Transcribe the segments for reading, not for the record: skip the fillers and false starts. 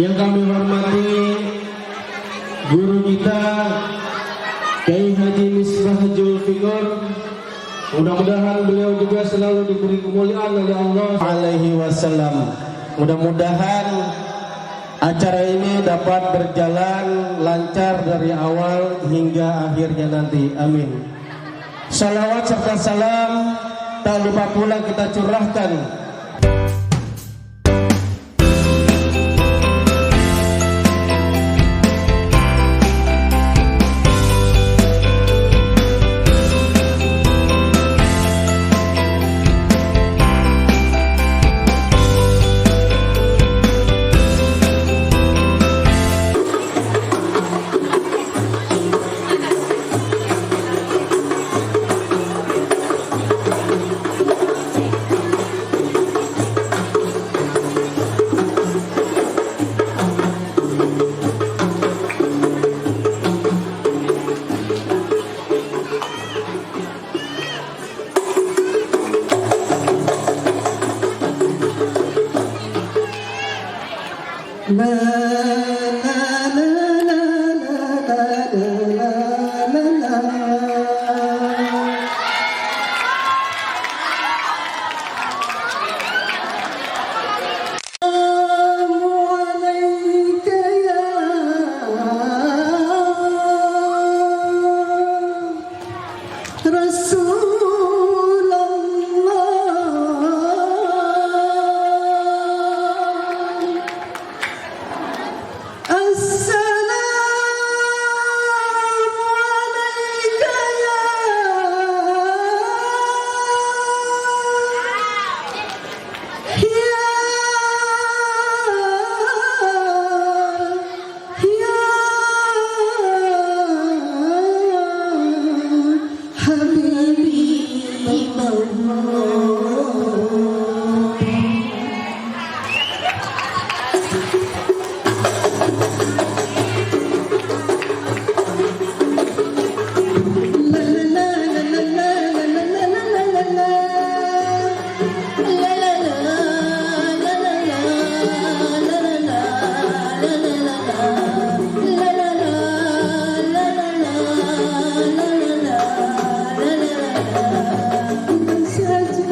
Yang kami hormati guru kita Kiai Haji Misbah Zulfikar, mudah-mudahan beliau juga selalu diberi kemuliaan oleh Allah alaihi wasallam. Mudah-mudahan acara ini dapat berjalan lancar dari awal hingga akhirnya nanti. Amin. Salawat serta salam tak lupa pula kita curahkan saja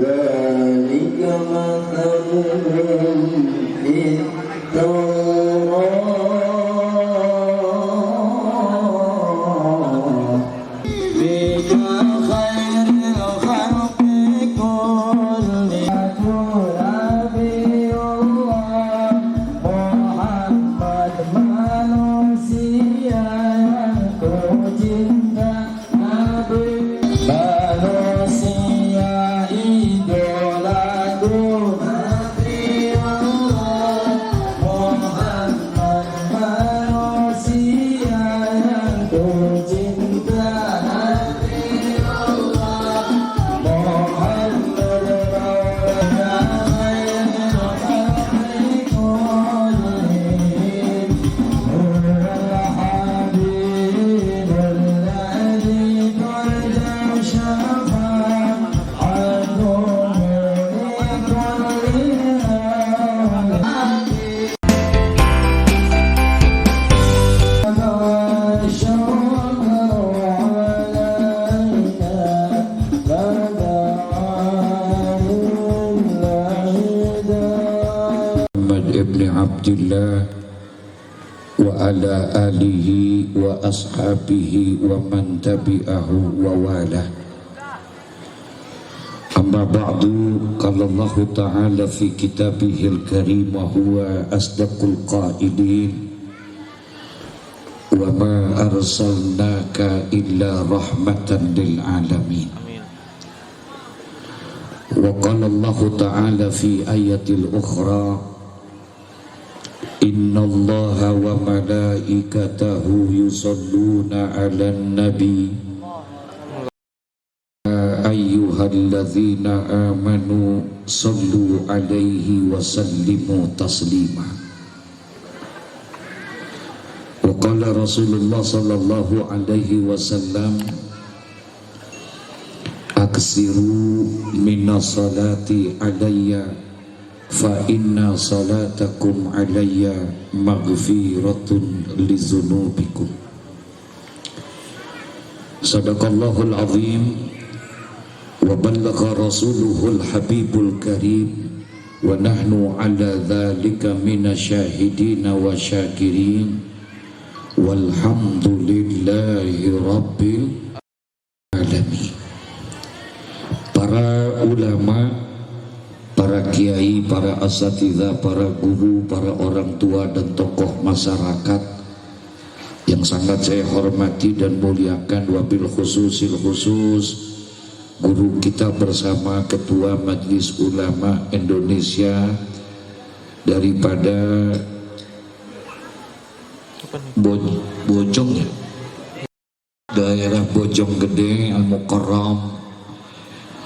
ذلك مثلهم في التوراة بك خير الخلق كلهم نبي الله Muhammad manusia yang kucinta Nabi manusia idolaku Nabi Allah Muhammad manusia yang kucinta Nabi Allah Muhammad ibn Abdillah wa ala alihi wa ashabihi wa man tabi'ahu wa wala. Amma ba'du, qala Allah ta'ala fi kitabihil karim wa huwa asdaqul qailin wa ma arsalnaka illa rahmatan lil alamin. Wa qala Allah ta'ala fi ayatil ukhra Inna allaha wa malaikatahu yusalluna ala nabi ya ayyuhalladzina amanu sallu alaihi wa sallimu taslima. Wa qala Rasulullah sallallahu alaihi wasallam aksiru minas salati alayya fa inna salatakum alayya maghfiratun lizunubikum. Sadaqallahul azim wa ballagha rasuluhul habibul karim wa nahnu ala dhalika minasyahidina wa syakirin walhamdulillahi rabbil alamin. Para ulama, para kiai, para asatidzah, para guru, para orang tua dan tokoh masyarakat yang sangat saya hormati dan muliakan, wabil khususil khusus guru kita bersama Ketua Majelis Ulama Indonesia daripada Bojong ya, daerah Bojonggede Al-Mukarram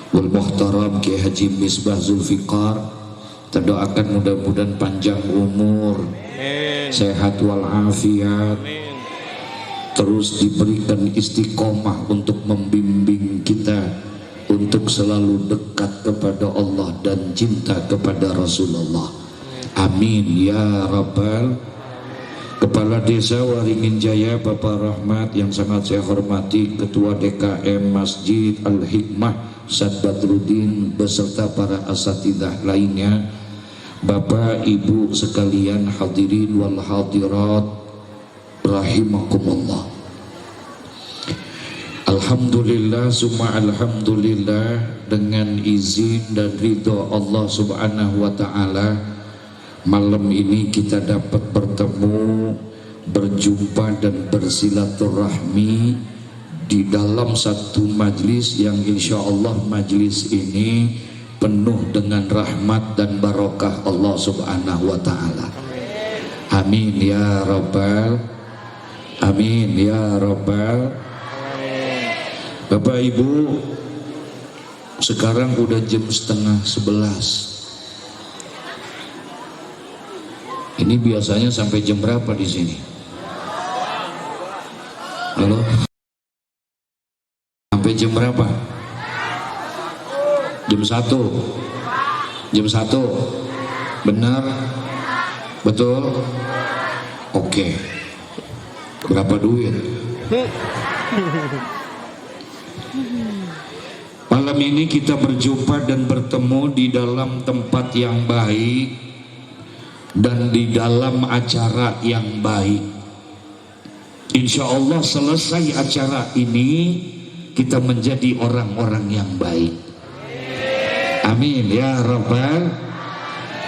wal muhtaram Kiai Haji Misbah Zulfikar. Kita doakan mudah-mudahan panjang umur, sehat walafiat, terus diberikan istiqomah untuk membimbing kita untuk selalu dekat kepada Allah dan cinta kepada Rasulullah. Amin ya rabbal. Kepala Desa Waringin Jaya Bapak Rahmat yang sangat saya hormati, Ketua DKM Masjid Al-Hikmah Ustaz Badruddin beserta para asatidzah lainnya, Bapak Ibu sekalian hadirin wal hadirat rahimakumullah. Alhamdulillah summa alhamdulillah, dengan izin dan ridho Allah subhanahu wa ta'ala, malam ini kita dapat bertemu, berjumpa dan bersilaturahmi di dalam satu majlis yang insya Allah majlis ini penuh dengan rahmat dan barokah Allah subhanahu wa ta'ala. Amin ya rabbal, amin ya rabbal. Bapak Ibu, sekarang udah jam 10:30. Ini biasanya sampai jam berapa di sini? Halo? Sampai jam berapa? Jam 1. Jam 1. Benar? Betul? Oke. Berapa duit? Malam ini kita berjumpa dan bertemu di dalam tempat yang baik dan di dalam acara yang baik. Insya Allah selesai acara ini kita menjadi orang-orang yang baik. Amin ya Rabbal.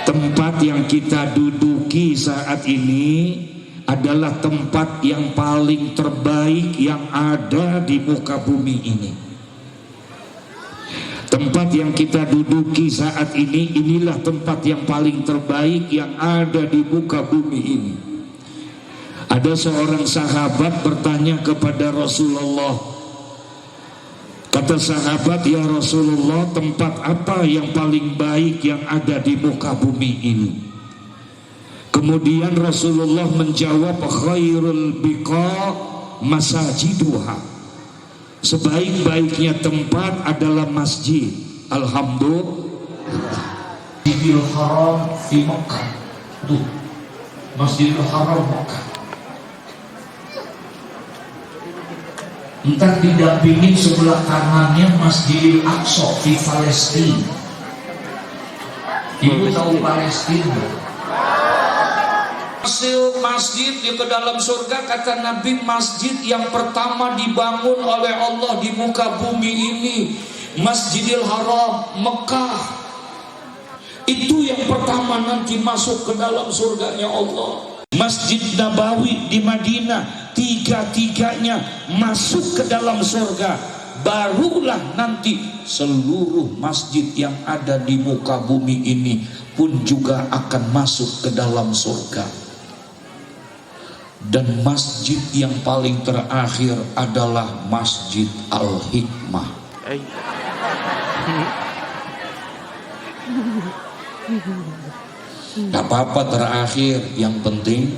Tempat yang kita duduki saat ini adalah tempat yang paling terbaik yang ada di muka bumi ini. Tempat yang kita duduki saat ini, inilah tempat yang paling terbaik yang ada di muka bumi ini. Ada seorang sahabat bertanya kepada Rasulullah. Kata sahabat, ya Rasulullah, tempat apa yang paling baik yang ada di muka bumi ini? Kemudian Rasulullah menjawab, khairul biqa masajiduha. Sebaik-baiknya tempat adalah masjid. Alhamdulillah. Masjidil Haram di Mekah. Tuh, Masjidil Haram Mekah. Entar didampingin sebelah kanannya Masjidil Aqsa di Palestina. Ibu tahu Palestina? Masjid di ke dalam surga, kata Nabi, masjid yang pertama dibangun oleh Allah di muka bumi ini Masjidil Haram Mekah. Itu yang pertama nanti masuk ke dalam surganya Allah. Masjid Nabawi di Madinah, tiga-tiganya masuk ke dalam surga. Barulah nanti seluruh masjid yang ada di muka bumi ini pun juga akan masuk ke dalam surga. Dan masjid yang paling terakhir adalah Masjid Al-Hikmah. Gak apa-apa terakhir, yang penting.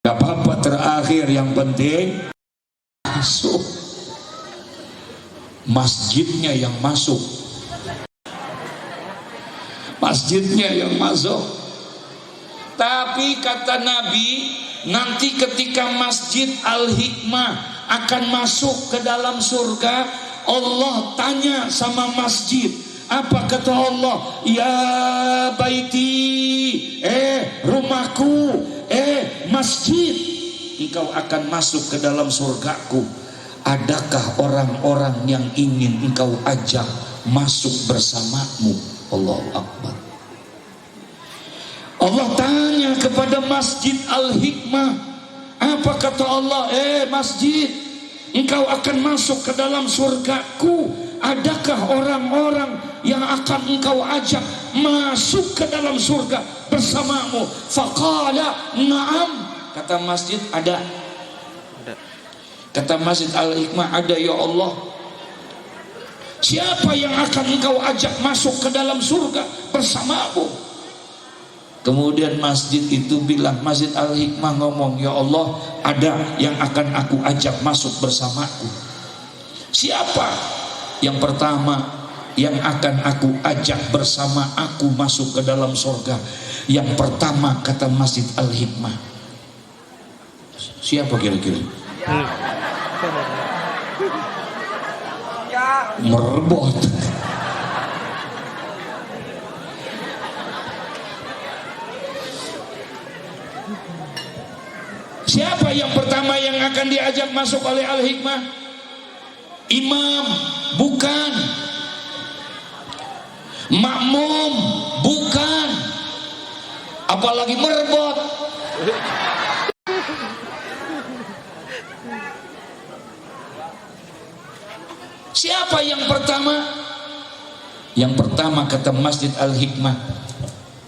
Gak apa-apa terakhir, yang penting masuk. Masjidnya yang masuk. Masjidnya yang masuk. Tapi kata Nabi, nanti ketika Masjid Al-Hikmah akan masuk ke dalam surga, Allah tanya sama masjid. Apa kata Allah? Ya baiti, rumahku, masjid, engkau akan masuk ke dalam surgaku. Adakah orang-orang yang ingin engkau ajak masuk bersamamu? Allahu Akbar. Allah tanya kepada Masjid Al-Hikmah, apa kata Allah? Masjid, engkau akan masuk ke dalam surgaku. Adakah orang-orang yang akan engkau ajak masuk ke dalam surga bersamamu? Faqala na'am. Kata masjid, ada. Kata Masjid Al-Hikmah, ada ya Allah. Siapa yang akan engkau ajak masuk ke dalam surga bersamamu? Kemudian masjid itu bilang, Masjid Al-Hikmah ngomong, ya Allah, ada yang akan aku ajak masuk bersamaku. Siapa? Yang pertama yang akan aku ajak bersama aku masuk ke dalam surga. Yang pertama kata Masjid Al-Hikmah. Siapa kira-kira? Merebot. Siapa yang pertama yang akan diajak masuk oleh Al-Hikmah? Imam, bukan. Makmum, bukan. Apalagi merebot. Siapa yang pertama? Yang pertama kata Masjid Al-Hikmah,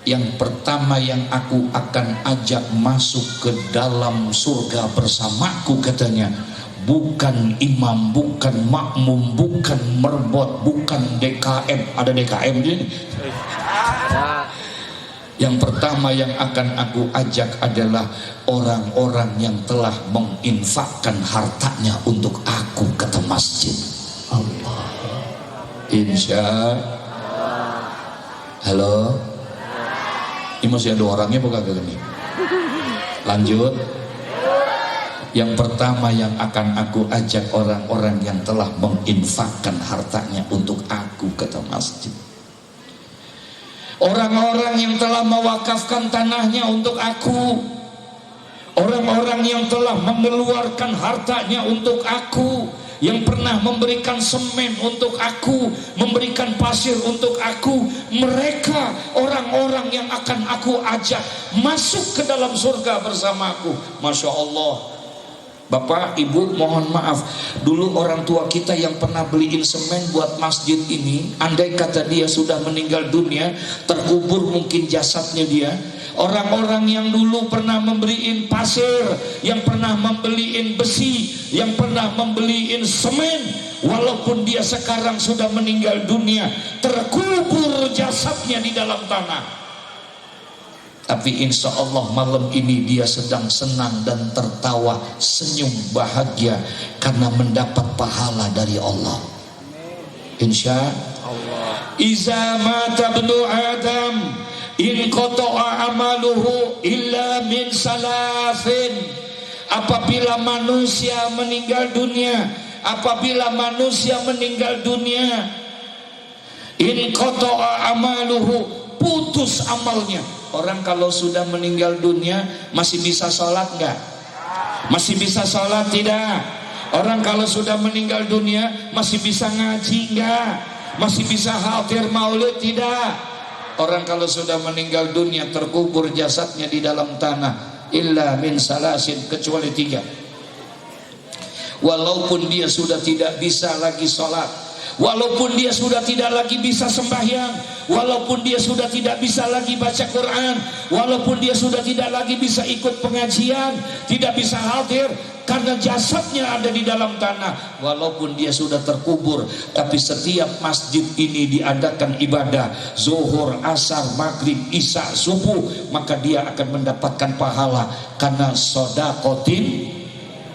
yang pertama yang aku akan ajak masuk ke dalam surga bersamaku, katanya, bukan imam, bukan makmum, bukan merbot, bukan DKM. Ada DKM ini. Yang pertama yang akan aku ajak adalah orang-orang yang telah menginfakkan hartanya untuk aku, kata masjid. Allah. Insya. Halo. Ini masih ada orangnya bukan gini? Lanjut. Yang pertama yang akan aku ajak orang-orang yang telah menginfakkan hartanya untuk aku, kata masjid. Orang-orang yang telah mewakafkan tanahnya untuk aku, orang-orang yang telah mengeluarkan hartanya untuk aku, yang pernah memberikan semen untuk aku, memberikan pasir untuk aku, mereka orang-orang yang akan aku ajak masuk ke dalam surga bersamaku. Masya Allah. Bapak, Ibu, mohon maaf, dulu orang tua kita yang pernah beliin semen buat masjid ini, andai kata dia sudah meninggal dunia, terkubur mungkin jasadnya dia. Orang-orang yang dulu pernah membeliin pasir, yang pernah membeliin besi, yang pernah membeliin semen, walaupun dia sekarang sudah meninggal dunia, terkubur jasadnya di dalam tanah, tapi insya Allah malam ini dia sedang senang dan tertawa, senyum bahagia karena mendapat pahala dari Allah. Insya Allah. Iza mata ibnu Adam in qata'a amaluhu illa min salafin. Apabila manusia meninggal dunia, in qata'a amaluhu, putus amalnya. Orang kalau sudah meninggal dunia masih bisa sholat enggak? Masih bisa sholat tidak? Orang kalau sudah meninggal dunia masih bisa ngaji enggak? Masih bisa hadir maulid tidak? Orang kalau sudah meninggal dunia terkubur jasadnya di dalam tanah, illa min salasin, kecuali 3. Walaupun dia sudah tidak bisa lagi sholat, walaupun dia sudah tidak lagi bisa sembahyang, walaupun dia sudah tidak bisa lagi baca Quran, walaupun dia sudah tidak lagi bisa ikut pengajian, tidak bisa hadir karena jasadnya ada di dalam tanah, walaupun dia sudah terkubur, tapi setiap masjid ini diadakan ibadah zuhur, asar, maghrib, isya, subuh, maka dia akan mendapatkan pahala karena sodakotin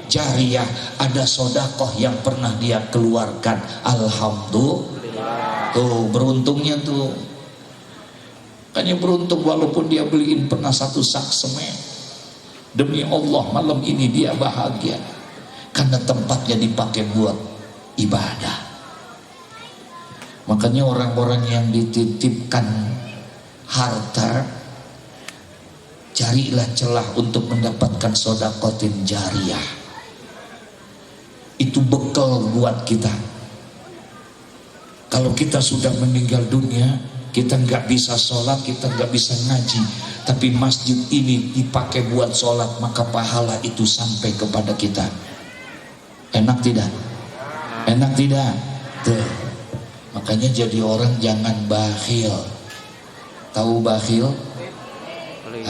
jariyah, ada sodakoh yang pernah dia keluarkan. Alhamdulillah. Tuh beruntungnya tuh, makanya beruntung walaupun dia beliin pernah 1 sak semen. Demi Allah malam ini dia bahagia karena tempatnya dipakai buat ibadah. Makanya orang-orang yang dititipkan harta, carilah celah untuk mendapatkan sodakotin jariyah. Itu bekal buat kita. Kalau kita sudah meninggal dunia, kita nggak bisa sholat, kita nggak bisa ngaji, tapi masjid ini dipakai buat sholat, maka pahala itu sampai kepada kita. Enak tidak? Enak tidak? Tuh. Makanya jadi orang jangan bakhil. Tahu bakhil?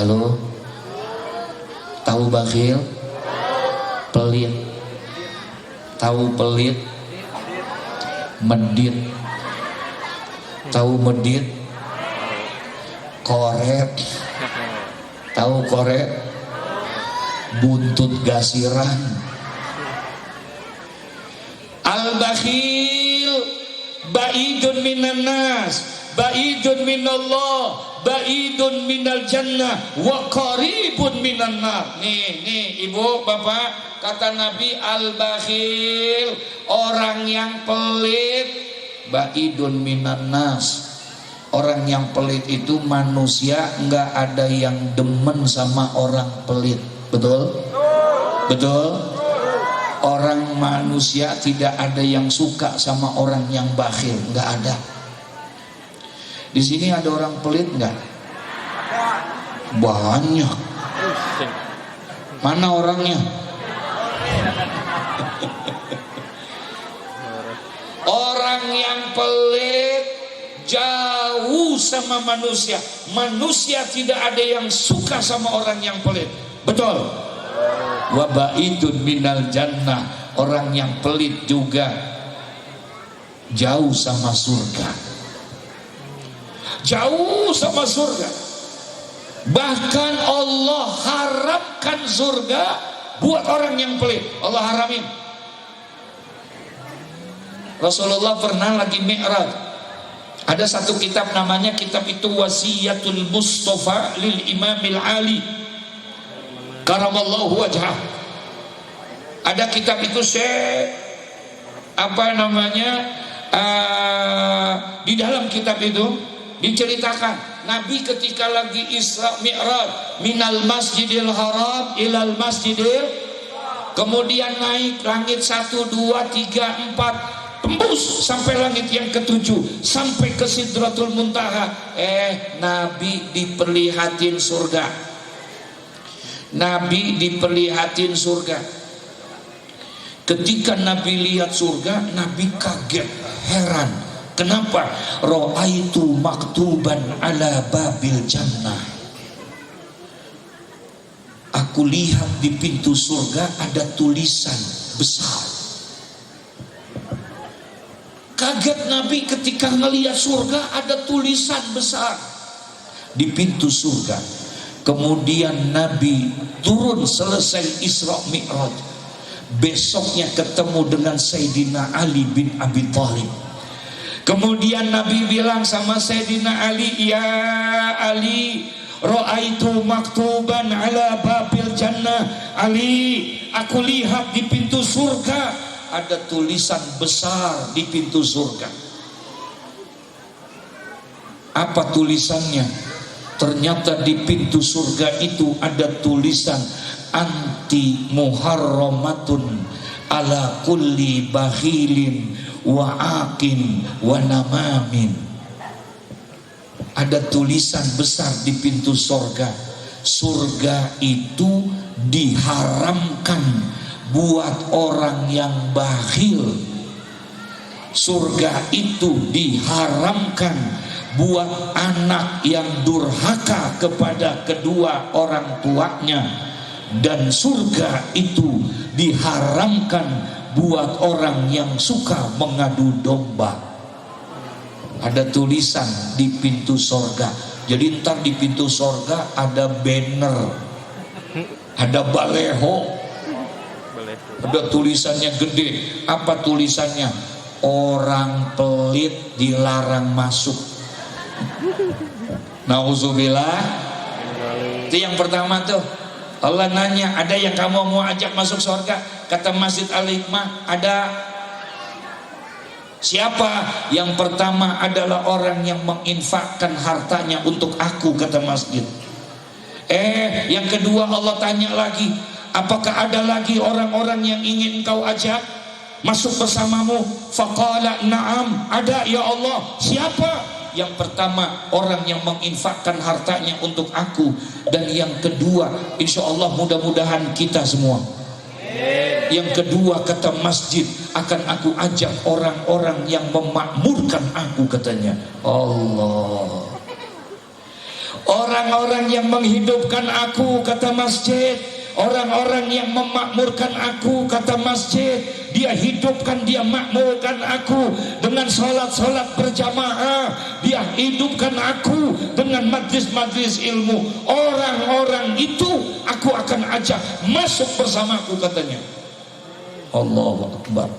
Halo? Tahu bakhil? Pelit. Tahu pelit? Medit. Tahu medit? Koret. Tahu koret? Buntut gasiran. Al-bakhil ba'idun minan nas, ba'idun minallah, ba'idun minal jannah, wa qaribun minan nar. Nih ibu bapak, kata Nabi, al-bakhil, orang yang pelit, ba'idun minan nas. Orang yang pelit itu manusia nggak ada yang demen sama orang pelit. Betul? Betul? Orang manusia tidak ada yang suka sama orang yang bakhil, nggak ada. Di sini ada orang pelit nggak? Banyak. Mana orangnya? Orang yang pelit jauh sama manusia. Manusia tidak ada yang suka sama orang yang pelit. Betul? Wa ba'idun minal jannah, orang yang pelit juga jauh sama surga. Jauh sama surga. Bahkan Allah haramkan surga buat orang yang pelit. Allah haramin. Rasulullah pernah lagi mi'raj, ada satu kitab namanya kitab itu Wasiyatul Mustafa lil Imamil Ali karamallahu wajhah. Ada kitab itu di dalam kitab itu diceritakan Nabi ketika lagi Isra Mi'raj minal Masjidil Haram ilal Masjidil, kemudian naik langit 1, 2, 3, 4, tembus sampai langit yang ke-7, sampai ke Sidratul Muntaha. Nabi diperlihatin surga. Nabi diperlihatin surga. Ketika Nabi lihat surga, Nabi kaget, heran. Kenapa? Ra'aitu maktuban ala babil jannah. Aku lihat di pintu surga ada tulisan besar. Kaget Nabi ketika melihat surga ada tulisan besar di pintu surga. Kemudian Nabi turun selesai Isra Mi'raj. Besoknya ketemu dengan Sayyidina Ali bin Abi Thalib. Kemudian Nabi bilang sama Sayyidina Ali, ya Ali, ra'aitu maktuban ala babil jannah. Ali, aku lihat di pintu surga ada tulisan besar di pintu surga. Apa tulisannya? Ternyata di pintu surga itu ada tulisan anti muharramatun ala kulli bakhilin wa aqin wa namamin. Ada tulisan besar di pintu surga. Surga itu diharamkan buat orang yang bakhil. Surga itu diharamkan buat anak yang durhaka kepada kedua orang tuanya. Dan surga itu diharamkan buat orang yang suka mengadu domba. Ada tulisan di pintu surga. Jadi ntar di pintu surga ada banner, ada baleho, ada tulisannya gede. Apa tulisannya? Orang pelit dilarang masuk. Nauzubillah. Itu yang pertama tuh. Allah nanya, ada yang kamu mau ajak masuk surga? Kata Masjid Al-Hikmah, ada. Siapa? Yang pertama adalah orang yang menginfakkan hartanya untuk aku, kata masjid. Yang kedua Allah tanya lagi, apakah ada lagi orang-orang yang ingin kau ajak masuk bersamamu? Faqala na'am, ada ya Allah. Siapa? Yang pertama orang yang menginfakkan hartanya untuk aku. Dan yang kedua, insya Allah mudah-mudahan kita semua. Yang kedua kata masjid, akan aku ajak orang-orang yang memakmurkan aku, katanya. Allah, orang-orang yang menghidupkan aku, kata masjid. Orang-orang yang memakmurkan aku, kata masjid. Dia hidupkan, dia makmurkan aku dengan sholat-sholat berjamaah. Dia hidupkan aku dengan majlis-majlis ilmu. Orang-orang itu aku akan ajak masuk bersamaku, katanya. Allahu Akbar.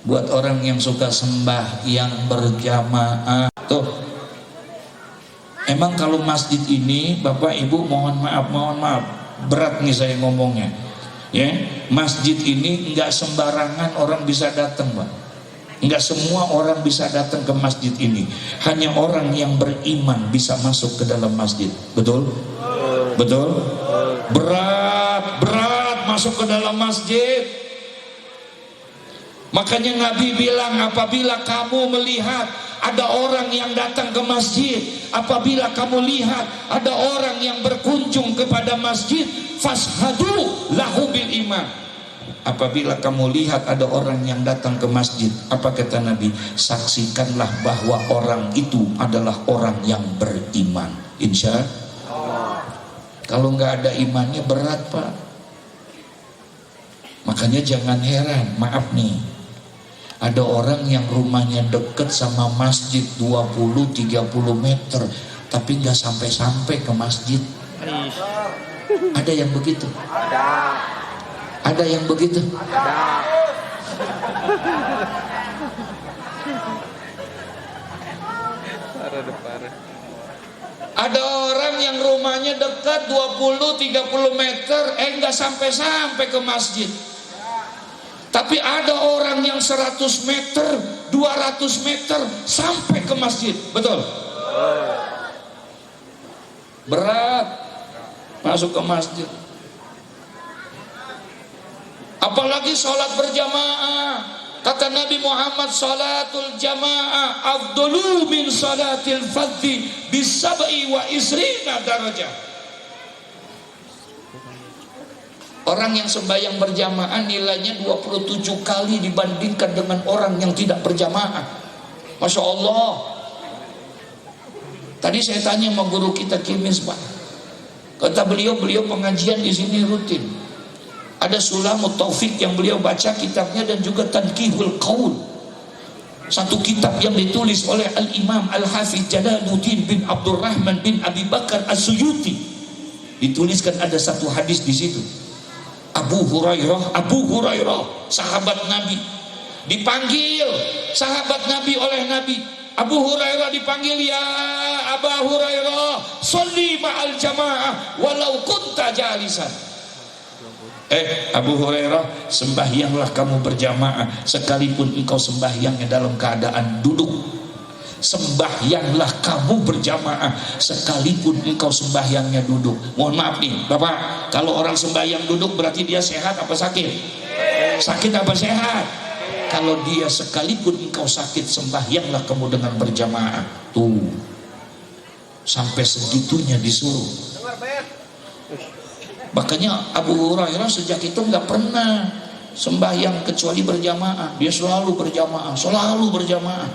Buat orang yang suka sembah yang berjamaah. Tuh, emang kalau masjid ini, Bapak Ibu mohon maaf, berat nih saya ngomongnya. Ya, masjid ini nggak sembarangan orang bisa datang, Pak. Nggak semua orang bisa datang ke masjid ini. Hanya orang yang beriman bisa masuk ke dalam masjid. Betul? Betul? Berat masuk ke dalam masjid. Makanya Nabi bilang, apabila kamu melihat ada orang yang datang ke masjid, apabila kamu lihat ada orang yang berkunjung kepada masjid, fashhadu lahu bil iman. Apabila kamu lihat ada orang yang datang ke masjid, apa kata Nabi? Saksikanlah bahwa orang itu adalah orang yang beriman. Insya Allah. Kalau nggak ada imannya berat, Pak. Makanya jangan heran, maaf nih, ada orang yang rumahnya deket sama masjid 20-30 meter, tapi nggak sampai-sampai ke masjid. Ada yang begitu? Ada yang begitu? Ada orang yang rumahnya dekat 20-30 meter, nggak sampai-sampai ke masjid. Tapi ada orang yang 100 meter, 200 meter sampai ke masjid. Betul? Berat masuk ke masjid. Apalagi sholat berjamaah. Kata Nabi Muhammad, salatul jamaah afdalu min salatil fadhi bisab'i wa isrina darajah. Orang yang sembahyang berjamaah nilainya 27 kali dibandingkan dengan orang yang tidak berjamaah. Masya Allah. Tadi saya tanya sama guru kita Kimis, Pak. Kata beliau pengajian di sini rutin. Ada Sulamut Taufik yang beliau baca kitabnya, dan juga Tadkihul Qaul, satu kitab yang ditulis oleh Al-Imam Al-Hafiz Jalaluddin bin Abdurrahman bin Abi Bakar As-Suyuti. Dituliskan ada satu hadis di situ. Abu Hurairah, sahabat Nabi, dipanggil sahabat Nabi oleh Nabi. Abu Hurairah dipanggil, ya Abu Hurairah, sholli ma'al jamaah walau kunta jalisan. Abu Hurairah, sembahyanglah kamu berjamaah sekalipun engkau sembahyangnya dalam keadaan duduk. Sembahyanglah kamu berjamaah sekalipun engkau sembahyangnya duduk. Mohon maaf nih Bapak, kalau orang sembahyang duduk berarti dia sehat apa sakit? Sakit apa sehat? Kalau dia sekalipun engkau sakit, sembahyanglah kamu dengan berjamaah. Tuh, sampai segitunya disuruh. Makanya Abu Hurairah sejak itu nggak pernah sembahyang kecuali berjamaah. Dia selalu berjamaah,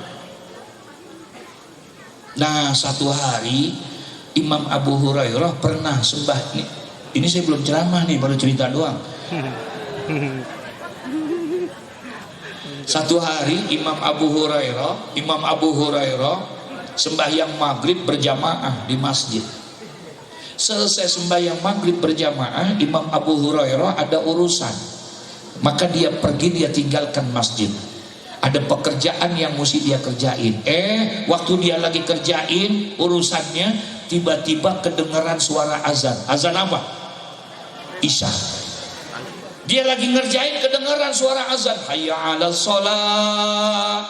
Nah, satu hari Imam Abu Hurairah pernah ini saya belum ceramah nih, baru cerita doang. Satu hari Imam Abu Hurairah sembahyang maghrib berjamaah di masjid. Selesai sembahyang maghrib berjamaah, Imam Abu Hurairah ada urusan, maka dia tinggalkan masjid. Ada pekerjaan yang mesti dia kerjain. Waktu dia lagi kerjain urusannya, tiba-tiba kedengaran suara azan. Azan apa? Isya. Dia lagi ngerjain, kedengaran suara azan. Hayya 'alas shalah,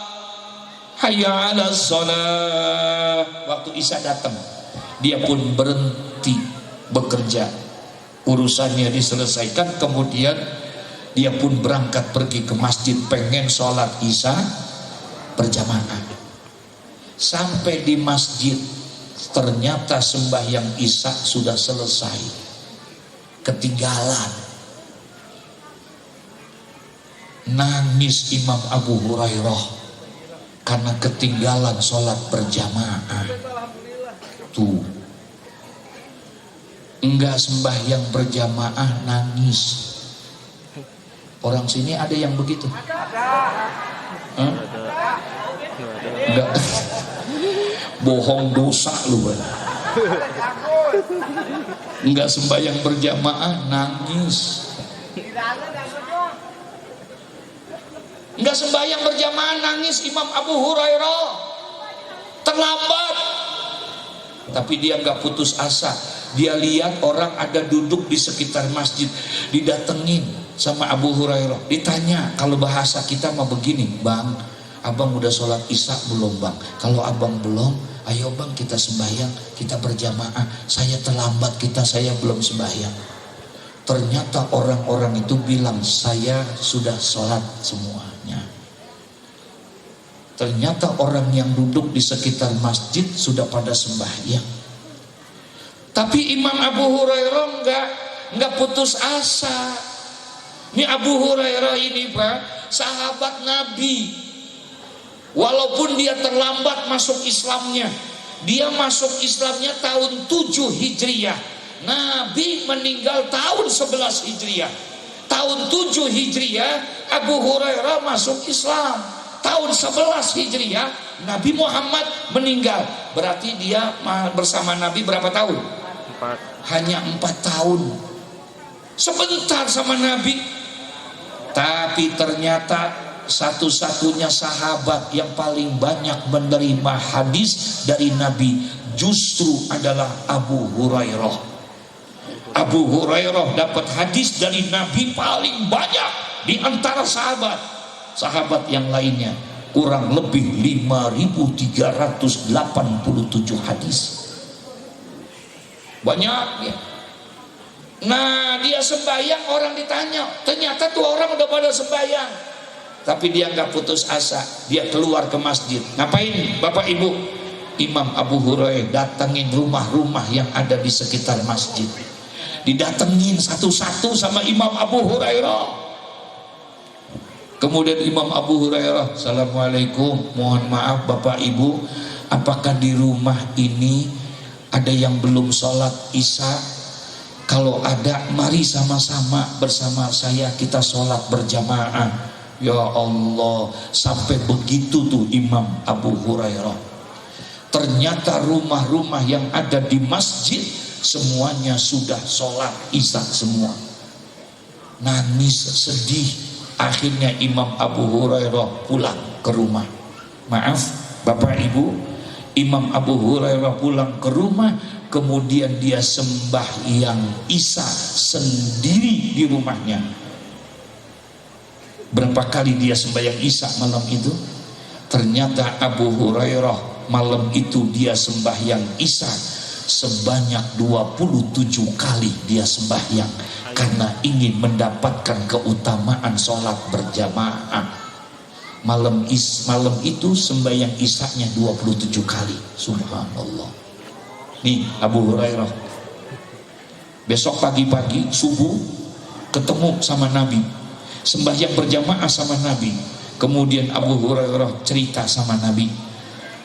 hayya 'alas shalah. Waktu Isya datang, dia pun berhenti bekerja, urusannya diselesaikan, kemudian dia pun berangkat pergi ke masjid, pengen sholat Isya berjamaah. Sampai di masjid, ternyata sembahyang Isya sudah selesai, ketinggalan. Nangis Imam Abu Hurairah karena ketinggalan sholat berjamaah. Tuh, enggak sembahyang berjamaah nangis. Orang sini ada yang begitu? Enggak. Bohong dosa lu. Enggak sembahyang berjamaah nangis. Enggak sembahyang berjamaah nangis Imam Abu Hurairah. Terlambat. Tapi dia enggak putus asa. Dia lihat orang ada duduk di sekitar masjid, didatengin sama Abu Hurairah. Ditanya, kalau bahasa kita mah begini, Bang, abang udah sholat Isya belum Bang? Kalau abang belum, ayo Bang kita sembahyang, kita berjamaah. Saya terlambat, saya belum sembahyang. Ternyata orang-orang itu bilang, saya sudah sholat semuanya. Ternyata orang yang duduk di sekitar masjid sudah pada sembahyang. Tapi Imam Abu Hurairah enggak putus asa. Ini Abu Hurairah ini Pak, sahabat Nabi. Walaupun dia terlambat masuk Islamnya, dia masuk Islamnya tahun 7 Hijriah. Nabi meninggal tahun 11 Hijriah. Tahun 7 Hijriah Abu Hurairah masuk Islam. Tahun 11 Hijriah Nabi Muhammad meninggal. Berarti dia bersama Nabi berapa tahun? Hanya 4 tahun. Sebentar sama Nabi. Tapi ternyata satu-satunya sahabat yang paling banyak menerima hadis dari Nabi justru adalah Abu Hurairah. Abu Hurairah dapat hadis dari Nabi paling banyak di antara sahabat yang lainnya kurang lebih 5.387 hadis. Banyak ya. Nah, dia sembahyang, orang ditanya, ternyata tuh orang udah pada sembahyang, tapi dia nggak putus asa. Dia keluar ke masjid. Ngapain Bapak Ibu? Imam Abu Hurairah datengin rumah-rumah yang ada di sekitar masjid, didatengin satu-satu sama Imam Abu Hurairah. Kemudian Imam Abu Hurairah, Assalamualaikum, mohon maaf Bapak Ibu, apakah di rumah ini ada yang belum sholat isya? Kalau ada, mari sama-sama bersama saya kita sholat berjamaah. Ya Allah, sampai begitu tuh Imam Abu Hurairah. Ternyata rumah-rumah yang ada di masjid semuanya sudah sholat isya semua. Nangis sedih. Akhirnya Imam Abu Hurairah pulang ke rumah. Maaf Bapak Ibu, Imam Abu Hurairah pulang ke rumah, kemudian dia sembahyang isya sendiri di rumahnya. Berapa kali dia sembahyang isya malam itu? Ternyata Abu Hurairah malam itu dia sembahyang isya sebanyak 27 kali dia sembahyang, karena ingin mendapatkan keutamaan sholat berjamaah. Malam itu sembahyang isya-nya 27 kali. Subhanallah. Nih Abu Hurairah besok pagi-pagi subuh ketemu sama Nabi, sembahyang berjamaah sama Nabi. Kemudian Abu Hurairah cerita sama Nabi,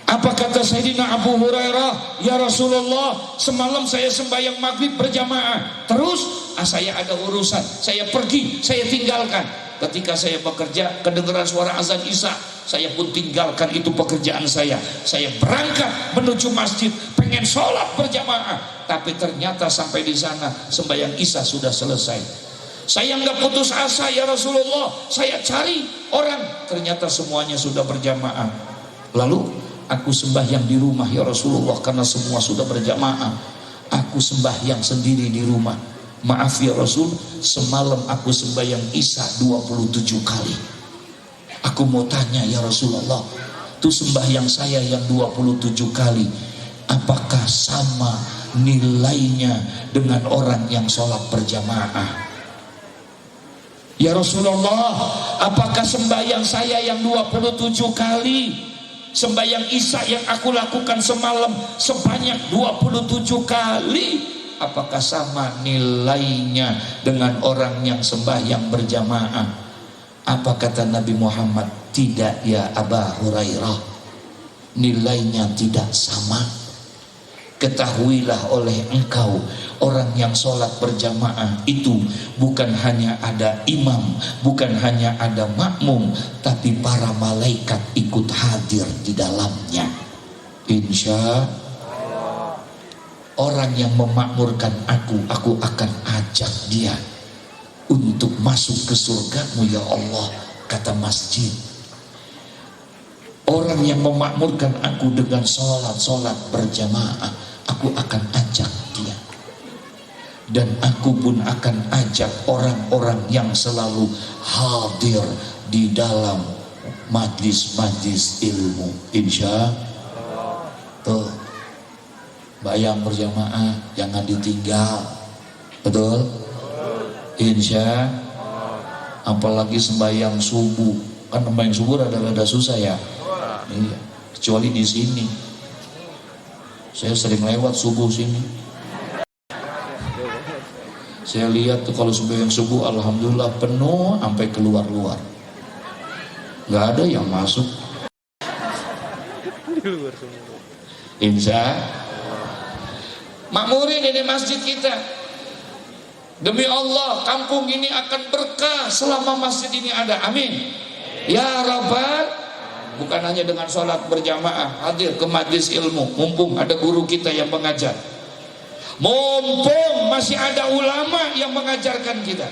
apa kata Sayyidina Abu Hurairah? Ya Rasulullah, semalam saya sembahyang maghrib berjamaah, terus saya ada urusan, saya pergi, saya tinggalkan. Ketika saya bekerja, kedengaran suara azan isya, saya pun tinggalkan itu pekerjaan saya berangkat menuju masjid, pengen sholat berjamaah, tapi ternyata sampai di sana sembahyang isya sudah selesai. Saya nggak putus asa ya Rasulullah, saya cari orang, ternyata semuanya sudah berjamaah. Lalu aku sembahyang di rumah ya Rasulullah, karena semua sudah berjamaah. Aku sembahyang sendiri di rumah. Maaf ya Rasul, semalam aku sembahyang isya 27 kali. Aku mau tanya ya Rasulullah, itu sembahyang saya yang 27 kali, apakah sama nilainya dengan orang yang sholat berjamaah? Ya Rasulullah, apakah sembahyang saya yang 27 kali, sembahyang isya yang aku lakukan semalam sebanyak 27 kali, apakah sama nilainya dengan orang yang sembahyang berjamaah? Apa kata Nabi Muhammad? Tidak ya Aba Hurairah, nilainya tidak sama. Ketahuilah oleh engkau, orang yang sholat berjamaah itu bukan hanya ada imam, bukan hanya ada makmum, tapi para malaikat ikut hadir di dalamnya. Insya orang yang memakmurkan aku akan ajak dia untuk masuk ke surgamu ya Allah, kata masjid. Orang yang memakmurkan aku dengan sholat berjamaah, aku akan ajak dia. Dan aku pun akan ajak orang-orang yang selalu hadir di dalam majlis-majlis ilmu. Insya Allah. Bayang berjamaah, jangan ditinggal. Betul? Insya. Apalagi sembahyang subuh, kan sembahyang subuh rada-rada susah ya. Iya. Kecuali di sini. Saya sering lewat subuh sini. Saya lihat tuh kalau sembahyang subuh, alhamdulillah penuh sampai keluar-luar. Nggak ada yang masuk. Insya. Makmurin ini masjid kita. Demi Allah, kampung ini akan berkah selama masjid ini ada. Amin. Ya Rabbal. Bukan hanya dengan sholat berjamaah, hadir ke majlis ilmu. Mumpung ada guru kita yang mengajar, mumpung masih ada ulama yang mengajarkan kita,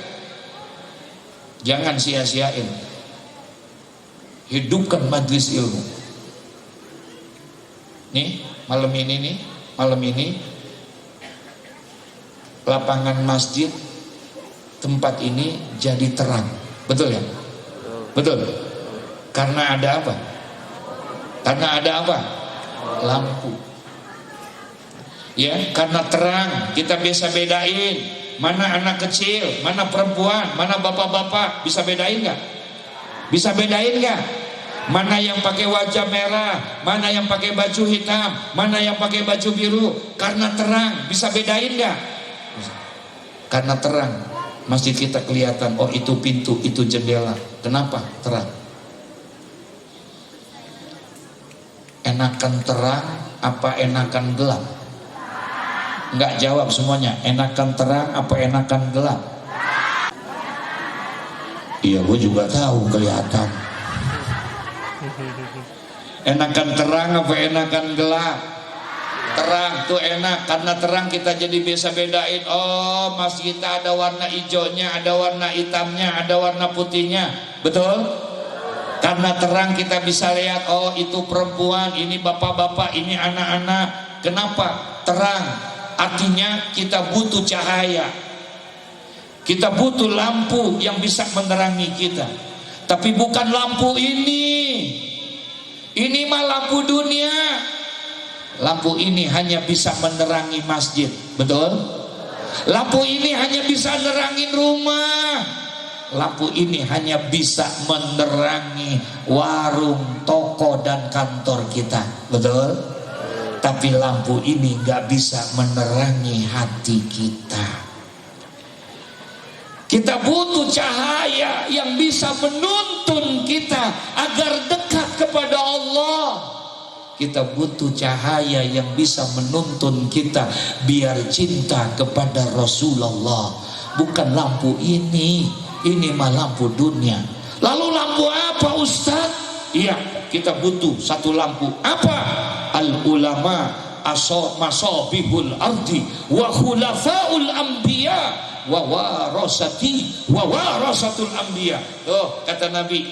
jangan sia-siain. Hidupkan majlis ilmu. Nih, malam ini lapangan masjid tempat ini jadi terang. Betul ya? Betul. Karena ada apa? Karena ada apa? Lampu. Ya, karena terang kita bisa bedain mana anak kecil, mana perempuan, mana bapak-bapak, bisa bedain nggak? Bisa bedain nggak? Mana yang pakai wajah merah, mana yang pakai baju hitam, mana yang pakai baju biru? Karena terang, bisa bedain nggak? Karena terang, masjid kita kelihatan. Oh, itu pintu, itu jendela. Kenapa? Terang. Enakan terang apa enakan gelap? Enggak jawab semuanya. Enakan terang apa enakan gelap? Iya, gue juga tahu, kelihatan. Enakan terang apa enakan gelap? Terang tuh enak, karena terang kita jadi bisa bedain. Oh, masjid kita ada warna hijaunya, ada warna hitamnya, ada warna putihnya. Betul? Karena terang kita bisa lihat, oh itu perempuan, ini bapak-bapak, ini anak-anak. Kenapa? Terang. Artinya kita butuh cahaya, kita butuh lampu yang bisa menerangi kita. Tapi bukan lampu ini mah lampu dunia. Lampu ini hanya bisa menerangi masjid, betul? Lampu ini hanya bisa menerangi rumah. Lampu ini hanya bisa menerangi warung, toko, dan kantor kita, betul? Tapi lampu ini gak bisa menerangi hati kita. Kita butuh cahaya yang bisa menuntun kita agar dekat kepada Allah. Kita butuh cahaya yang bisa menuntun kita biar cinta kepada Rasulullah. Bukan lampu ini mah lampu dunia. Lalu lampu apa, Ustaz? Iya, kita butuh satu lampu. Apa? Al ulama masabihul ardi wa khulafaul anbiya wa warasatul anbiya. Oh, kata Nabi,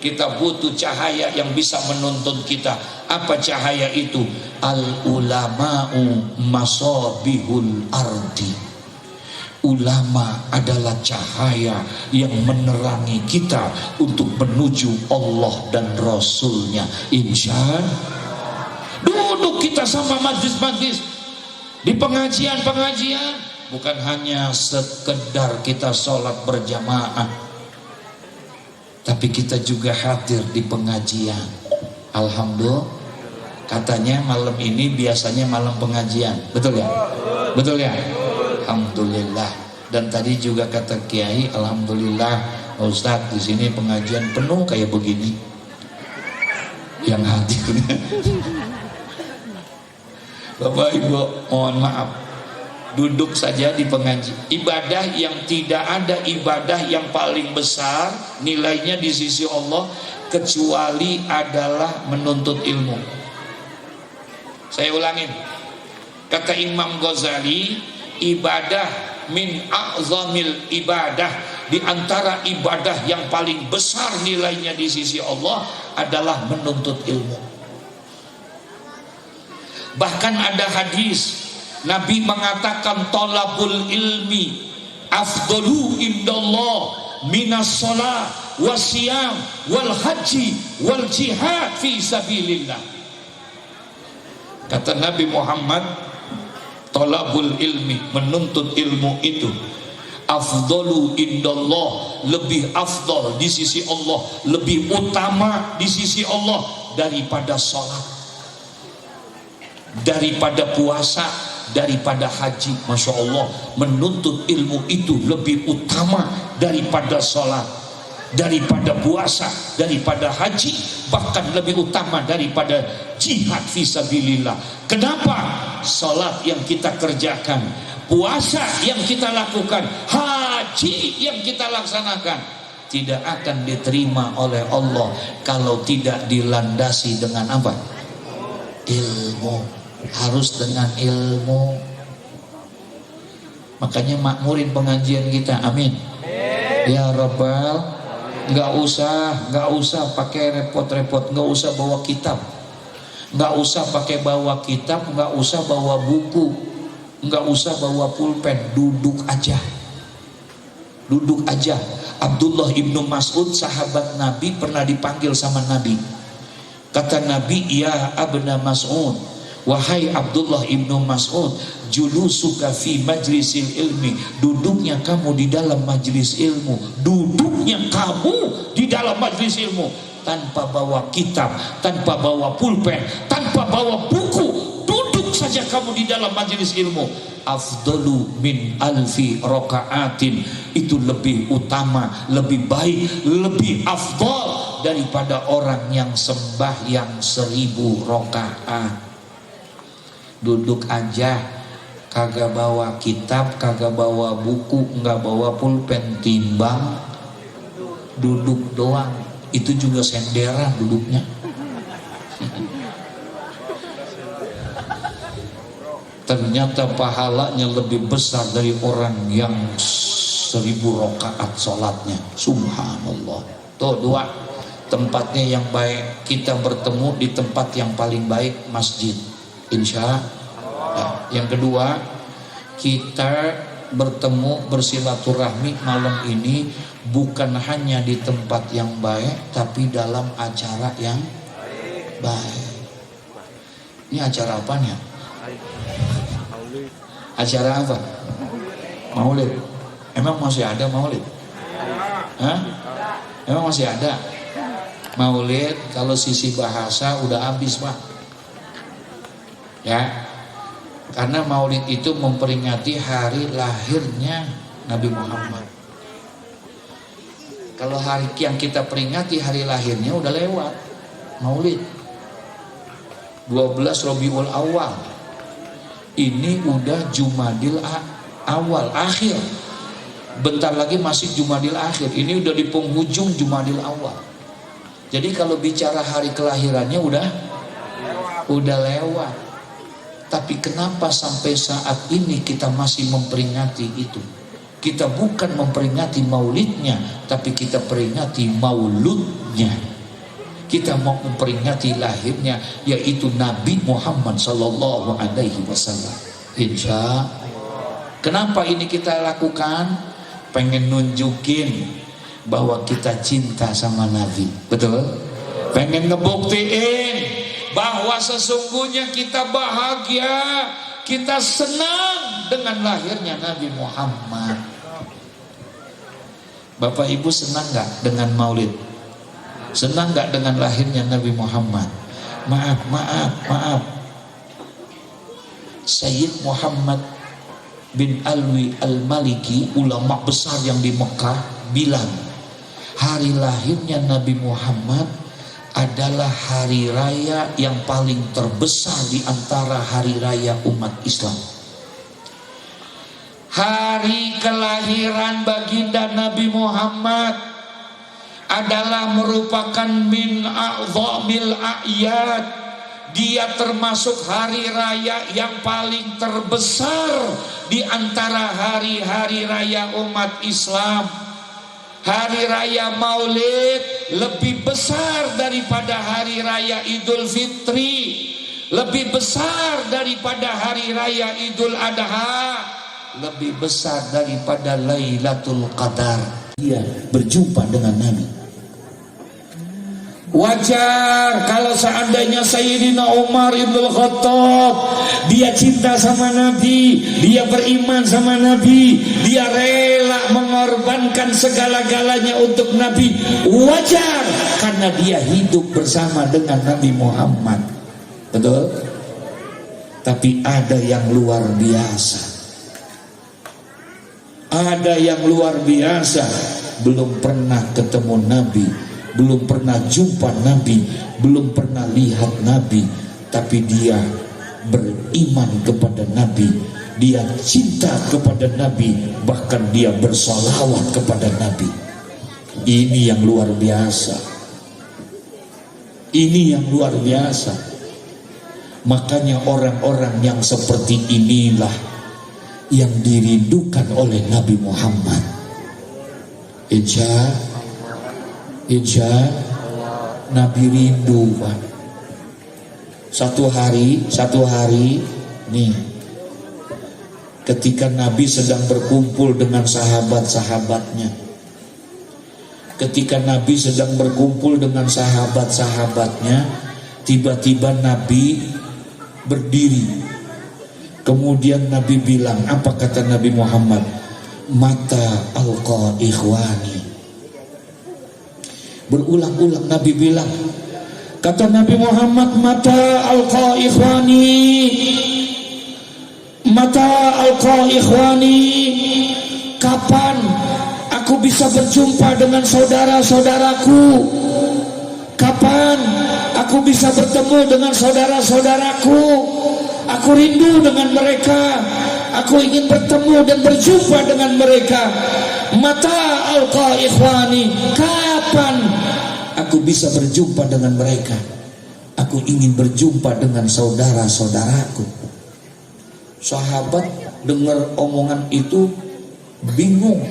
kita butuh cahaya yang bisa menuntun kita. Apa cahaya itu? Al ulama'u masabihul ardi. Ulama adalah cahaya yang menerangi kita untuk menuju Allah dan Rasulnya. Insya duduk kita sama majlis-majlis di pengajian-pengajian, bukan hanya sekedar kita sholat berjamaah, tapi kita juga hadir di pengajian. Alhamdulillah, katanya malam ini biasanya malam pengajian, betul ya? Betul ya? Alhamdulillah. Dan tadi juga kata Kiai, alhamdulillah Ustadz, di sini pengajian penuh kayak begini yang hadirnya. Bapak Ibu, mohon maaf, duduk saja di pengajian. Ibadah yang tidak ada ibadah yang paling besar nilainya di sisi Allah kecuali adalah menuntut ilmu. Saya ulangin, kata Imam Ghazali, ibadah min a'zamil ibadah, di antara ibadah yang paling besar nilainya di sisi Allah adalah menuntut ilmu. Bahkan ada hadis Nabi mengatakan talabul ilmi afdalu indallah minas shalah wasiyam wal haji wal jihad fi sabilillah. Kata Nabi Muhammad, talabul ilmi, menuntut ilmu itu afdalu indallah, lebih afdal di sisi Allah, lebih utama di sisi Allah daripada sholat, daripada puasa, daripada haji. Masya Allah, menuntut ilmu itu lebih utama daripada sholat, daripada puasa, daripada haji, bahkan lebih utama daripada jihad fisabilillah. Kenapa? Sholat yang kita kerjakan, puasa yang kita lakukan, haji yang kita laksanakan tidak akan diterima oleh Allah kalau tidak dilandasi dengan apa? Ilmu. Harus dengan ilmu. Makanya makmurin pengajian kita, amin ya Rabbal. Nggak usah pakai repot-repot, nggak usah bawa kitab, nggak usah pakai bawa kitab, nggak usah bawa buku, nggak usah bawa pulpen. Duduk aja Abdullah ibnu Mas'ud sahabat Nabi pernah dipanggil sama Nabi. Kata Nabi, ya Abna Mas'ud, wahai Abdullah ibnu Mas'ud, julusuka fi majlisil ilmi, duduknya kamu di dalam majlis ilmu, duduknya kamu di dalam majlis ilmu, tanpa bawa kitab, tanpa bawa pulpen, tanpa bawa buku, duduk saja kamu di dalam majlis ilmu. Afdalu min alfi rokaatin, itu lebih utama, lebih baik, lebih afdal daripada orang yang sembahyang 1000 rakaat. Duduk aja, kagak bawa kitab, kagak bawa buku, nggak bawa pulpen, timbang duduk doang, itu juga senderan duduknya. Ternyata pahalanya lebih besar dari orang yang 1000 rakaat sholatnya. Subhanallah. Tuh dua, tempatnya yang baik. Kita bertemu di tempat yang paling baik, masjid, insya Allah. Yang kedua, kita bertemu bersilaturahmi malam ini bukan hanya di tempat yang baik, tapi dalam acara yang baik. Ini acara apanya? Acara apa? Maulid. Emang masih ada maulid? Hah? Emang masih ada maulid? Kalau sisi bahasa udah habis, Pak. Ya. Karena maulid itu memperingati hari lahirnya Nabi Muhammad. Kalau hari yang kita peringati hari lahirnya udah lewat. Maulid 12 Rabiul Awal. Ini udah Jumadil Awal, akhir. Bentar lagi masih Jumadil Akhir. Ini udah di penghujung Jumadil Awal. Jadi kalau bicara hari kelahirannya udah lewat. Tapi kenapa sampai saat ini kita masih memperingati itu? Kita bukan memperingati maulidnya, tapi kita peringati mauludnya. Kita mau memperingati lahirnya, yaitu Nabi Muhammad Sallallahu Alaihi Wasallam. Insya. Kenapa ini kita lakukan? Pengen nunjukin bahwa kita cinta sama Nabi. Betul? Pengen ngebuktiin bahwa sesungguhnya kita bahagia, kita senang dengan lahirnya Nabi Muhammad. Bapak Ibu senang gak dengan maulid? Senang gak dengan lahirnya Nabi Muhammad? Maaf. Sayyid Muhammad bin Alwi al-Maliki, ulama besar yang di Mekah, bilang hari lahirnya Nabi Muhammad adalah hari raya yang paling terbesar di antara hari raya umat Islam. Hari kelahiran baginda Nabi Muhammad adalah merupakan min a'zamil a'yad. Dia termasuk hari raya yang paling terbesar di antara hari-hari raya umat Islam. Hari raya Maulid lebih besar daripada hari raya Idul Fitri, lebih besar daripada hari raya Idul Adha, lebih besar daripada Lailatul Qadar. Dia berjumpa dengan Nabi. Wajar kalau seandainya Sayyidina Umar ibn Khattab dia cinta sama Nabi, dia beriman sama Nabi, dia rela mengorbankan segala-galanya untuk Nabi. Wajar karena dia hidup bersama dengan Nabi Muhammad. Betul? Tapi ada yang luar biasa. Ada yang luar biasa, belum pernah ketemu Nabi, belum pernah jumpa Nabi, belum pernah lihat Nabi, tapi dia beriman kepada Nabi, dia cinta kepada Nabi, bahkan dia bersalawat kepada Nabi. Ini yang luar biasa. Ini yang luar biasa. Makanya orang-orang yang seperti inilah yang dirindukan oleh Nabi Muhammad. Insya Nabi rindu, Pak. Satu hari nih, ketika Nabi sedang berkumpul dengan sahabat-sahabatnya, ketika Nabi sedang berkumpul dengan sahabat-sahabatnya, tiba-tiba Nabi berdiri. Kemudian Nabi bilang, apa kata Nabi Muhammad? Mata alqa ikhwani. Berulang-ulang Nabi bilang, kata Nabi Muhammad, mata alqa ikhwani, mata alqa ikhwani. Kapan aku bisa berjumpa dengan saudara-saudaraku? Kapan aku bisa bertemu dengan saudara-saudaraku? Aku rindu dengan mereka. Aku ingin bertemu dan berjumpa dengan mereka. Mata alqa ikhwani. Kapan aku bisa berjumpa dengan mereka? Aku ingin berjumpa dengan saudara-saudaraku. Sahabat dengar omongan itu bingung,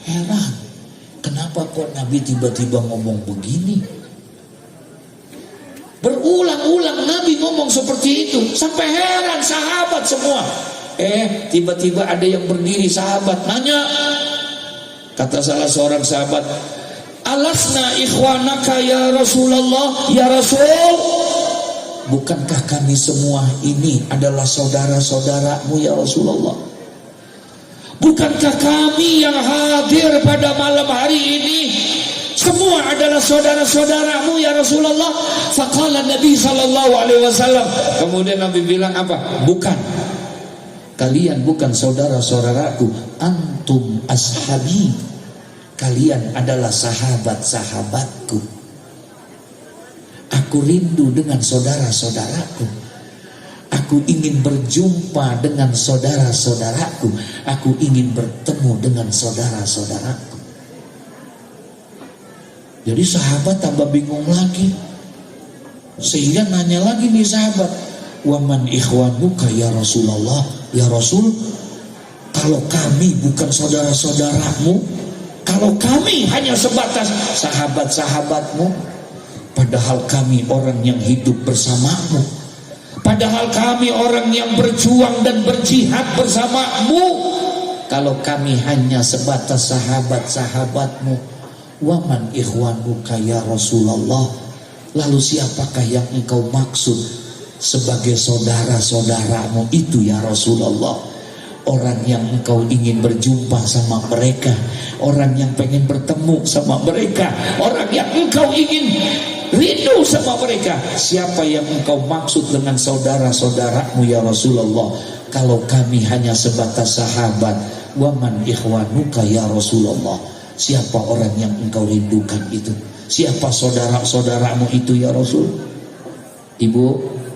heran. Kenapa kok Nabi tiba-tiba ngomong begini? Berulang-ulang Nabi ngomong seperti itu, sampai heran sahabat semua. Tiba-tiba ada yang berdiri, sahabat nanya. Kata salah seorang sahabat, alasna ikhwanaka ya Rasulullah, ya Rasul, bukankah kami semua ini adalah saudara-saudaramu ya Rasulullah? Bukankah kami yang hadir pada malam hari ini semua adalah saudara-saudaramu ya Rasulullah? Faqala Nabi sallallahu alaihi wasallam. Kemudian Nabi bilang apa? Bukan. Kalian bukan saudara-saudaraku. Antum ashabi. Kalian adalah sahabat-sahabatku. Aku rindu dengan saudara-saudaraku. Aku ingin berjumpa dengan saudara-saudaraku. Aku ingin bertemu dengan saudara-saudaraku. Jadi sahabat tambah bingung lagi. Sehingga nanya lagi nih sahabat, waman ikhwanuka ya Rasulullah, ya Rasul, kalau kami bukan saudara-saudaramu, kalau kami hanya sebatas sahabat-sahabatmu, padahal kami orang yang hidup bersamamu, padahal kami orang yang berjuang dan berjihad bersamamu, kalau kami hanya sebatas sahabat-sahabatmu, waman ikhwanuka ya Rasulullah, lalu siapakah yang engkau maksud sebagai saudara-saudaramu itu ya Rasulullah? Orang yang engkau ingin berjumpa sama mereka, orang yang pengen bertemu sama mereka, orang yang engkau ingin rindu sama mereka. Siapa yang engkau maksud dengan saudara-saudaramu ya Rasulullah? Kalau kami hanya sebatas sahabat, waman ikhwanuka ya Rasulullah, siapa orang yang engkau rindukan itu? Siapa saudara-saudaramu itu ya Rasul? Ibu,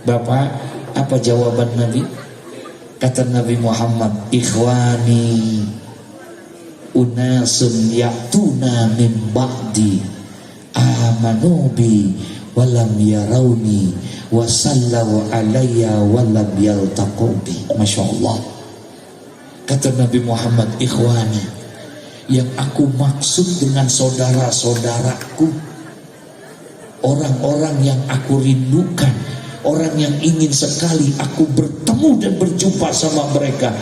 bapak, apa jawaban Nabi? Kata Nabi Muhammad, ikhwani unasun ya'tuna min ba'di amanu bi walam yarawni wa sallallahu alayya walam yaltaqobi. Masya Allah. Kata Nabi Muhammad, ikhwani, yang aku maksud dengan saudara-saudaraku, orang-orang yang aku rindukan, orang yang ingin sekali aku bertemu dan berjumpa sama mereka,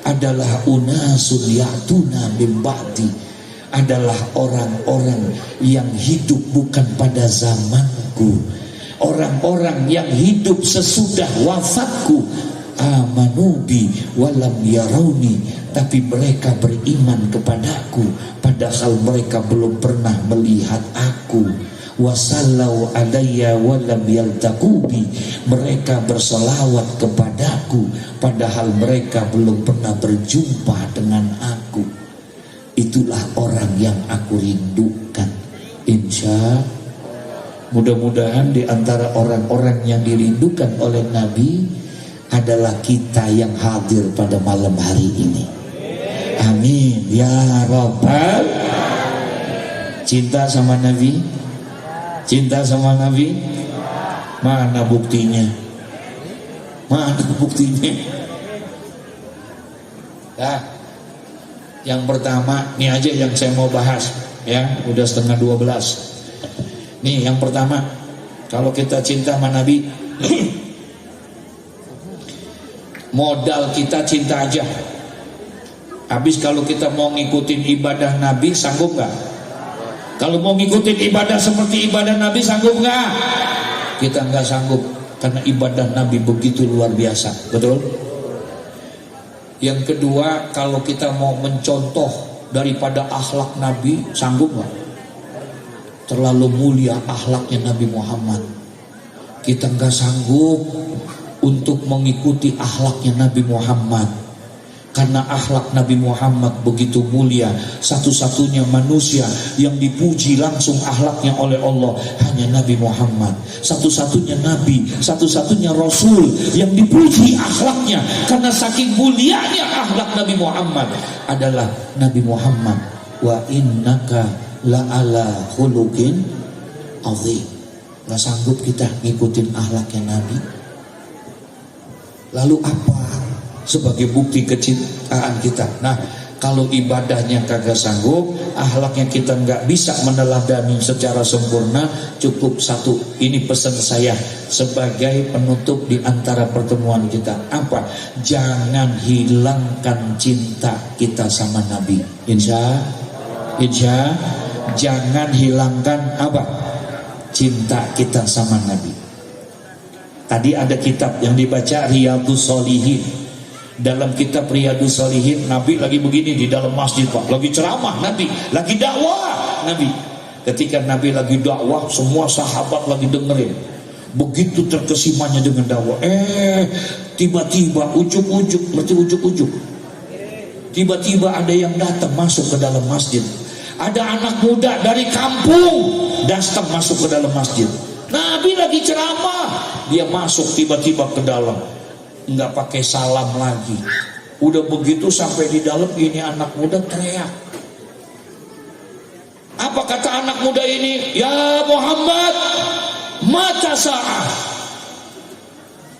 adalah unasun ya'tuna min ba'di, adalah orang-orang yang hidup bukan pada zamanku, orang-orang yang hidup sesudah wafatku. Amanubi walam yarawni, tapi mereka beriman kepadaku padahal mereka belum pernah melihat aku. Wasallau alayya walam yaltaqubi, mereka bersolawat kepadaku padahal mereka belum pernah berjumpa dengan aku. Itulah orang yang aku rindukan. Insya mudah-mudahan di antara orang-orang yang dirindukan oleh Nabi adalah kita yang hadir pada malam hari ini. Amin ya Rabbal. Cinta sama Nabi? Cinta sama Nabi? Mana buktinya? Mana buktinya? Nah, yang pertama, ini aja yang saya mau bahas, ya, udah 11:30. Nih, yang pertama, kalau kita cinta sama Nabi, modal kita cinta aja. Habis kalau kita mau ngikutin ibadah Nabi, sanggup gak? Kalau mau ngikutin ibadah seperti ibadah Nabi, sanggup nggak? Kita nggak sanggup, karena ibadah Nabi begitu luar biasa. Betul? Yang kedua, kalau kita mau mencontoh daripada akhlak Nabi, sanggup nggak? Terlalu mulia akhlaknya Nabi Muhammad. Kita nggak sanggup untuk mengikuti akhlaknya Nabi Muhammad, karena akhlak Nabi Muhammad begitu mulia. Satu-satunya manusia yang dipuji langsung akhlaknya oleh Allah hanya Nabi Muhammad. Satu-satunya Nabi, satu-satunya Rasul yang dipuji akhlaknya, karena saking mulianya akhlak Nabi Muhammad adalah Nabi Muhammad. Wa innaka la'ala khuluqin azim. Gak sanggup kita ngikutin akhlaknya Nabi. Lalu apa sebagai bukti kecintaan kita? Nah, kalau ibadahnya kagak sanggup, akhlaknya kita nggak bisa meneladani secara sempurna, cukup satu. Ini pesan saya sebagai penutup di antara pertemuan kita. Apa? Jangan hilangkan cinta kita sama Nabi. Insya jangan hilangkan apa? Cinta kita sama Nabi. Tadi ada kitab yang dibaca, Riyadhus Shalihin. Dalam kitab Riyadhus Shalihin, Nabi lagi begini di dalam masjid, Pak, lagi ceramah Nabi, lagi dakwah Nabi. Ketika Nabi lagi dakwah, semua sahabat lagi dengerin. Begitu terkesimanya dengan dakwah, tiba-tiba ujuk-ujuk, berarti ujuk-ujuk. Tiba-tiba ada yang datang masuk ke dalam masjid. Ada anak muda dari kampung datang masuk ke dalam masjid. Nabi lagi ceramah, dia masuk tiba-tiba ke dalam, nggak pakai salam lagi. Udah begitu sampai di dalam, ini anak muda teriak. Apa kata anak muda ini? Ya Muhammad, mata sa'ah.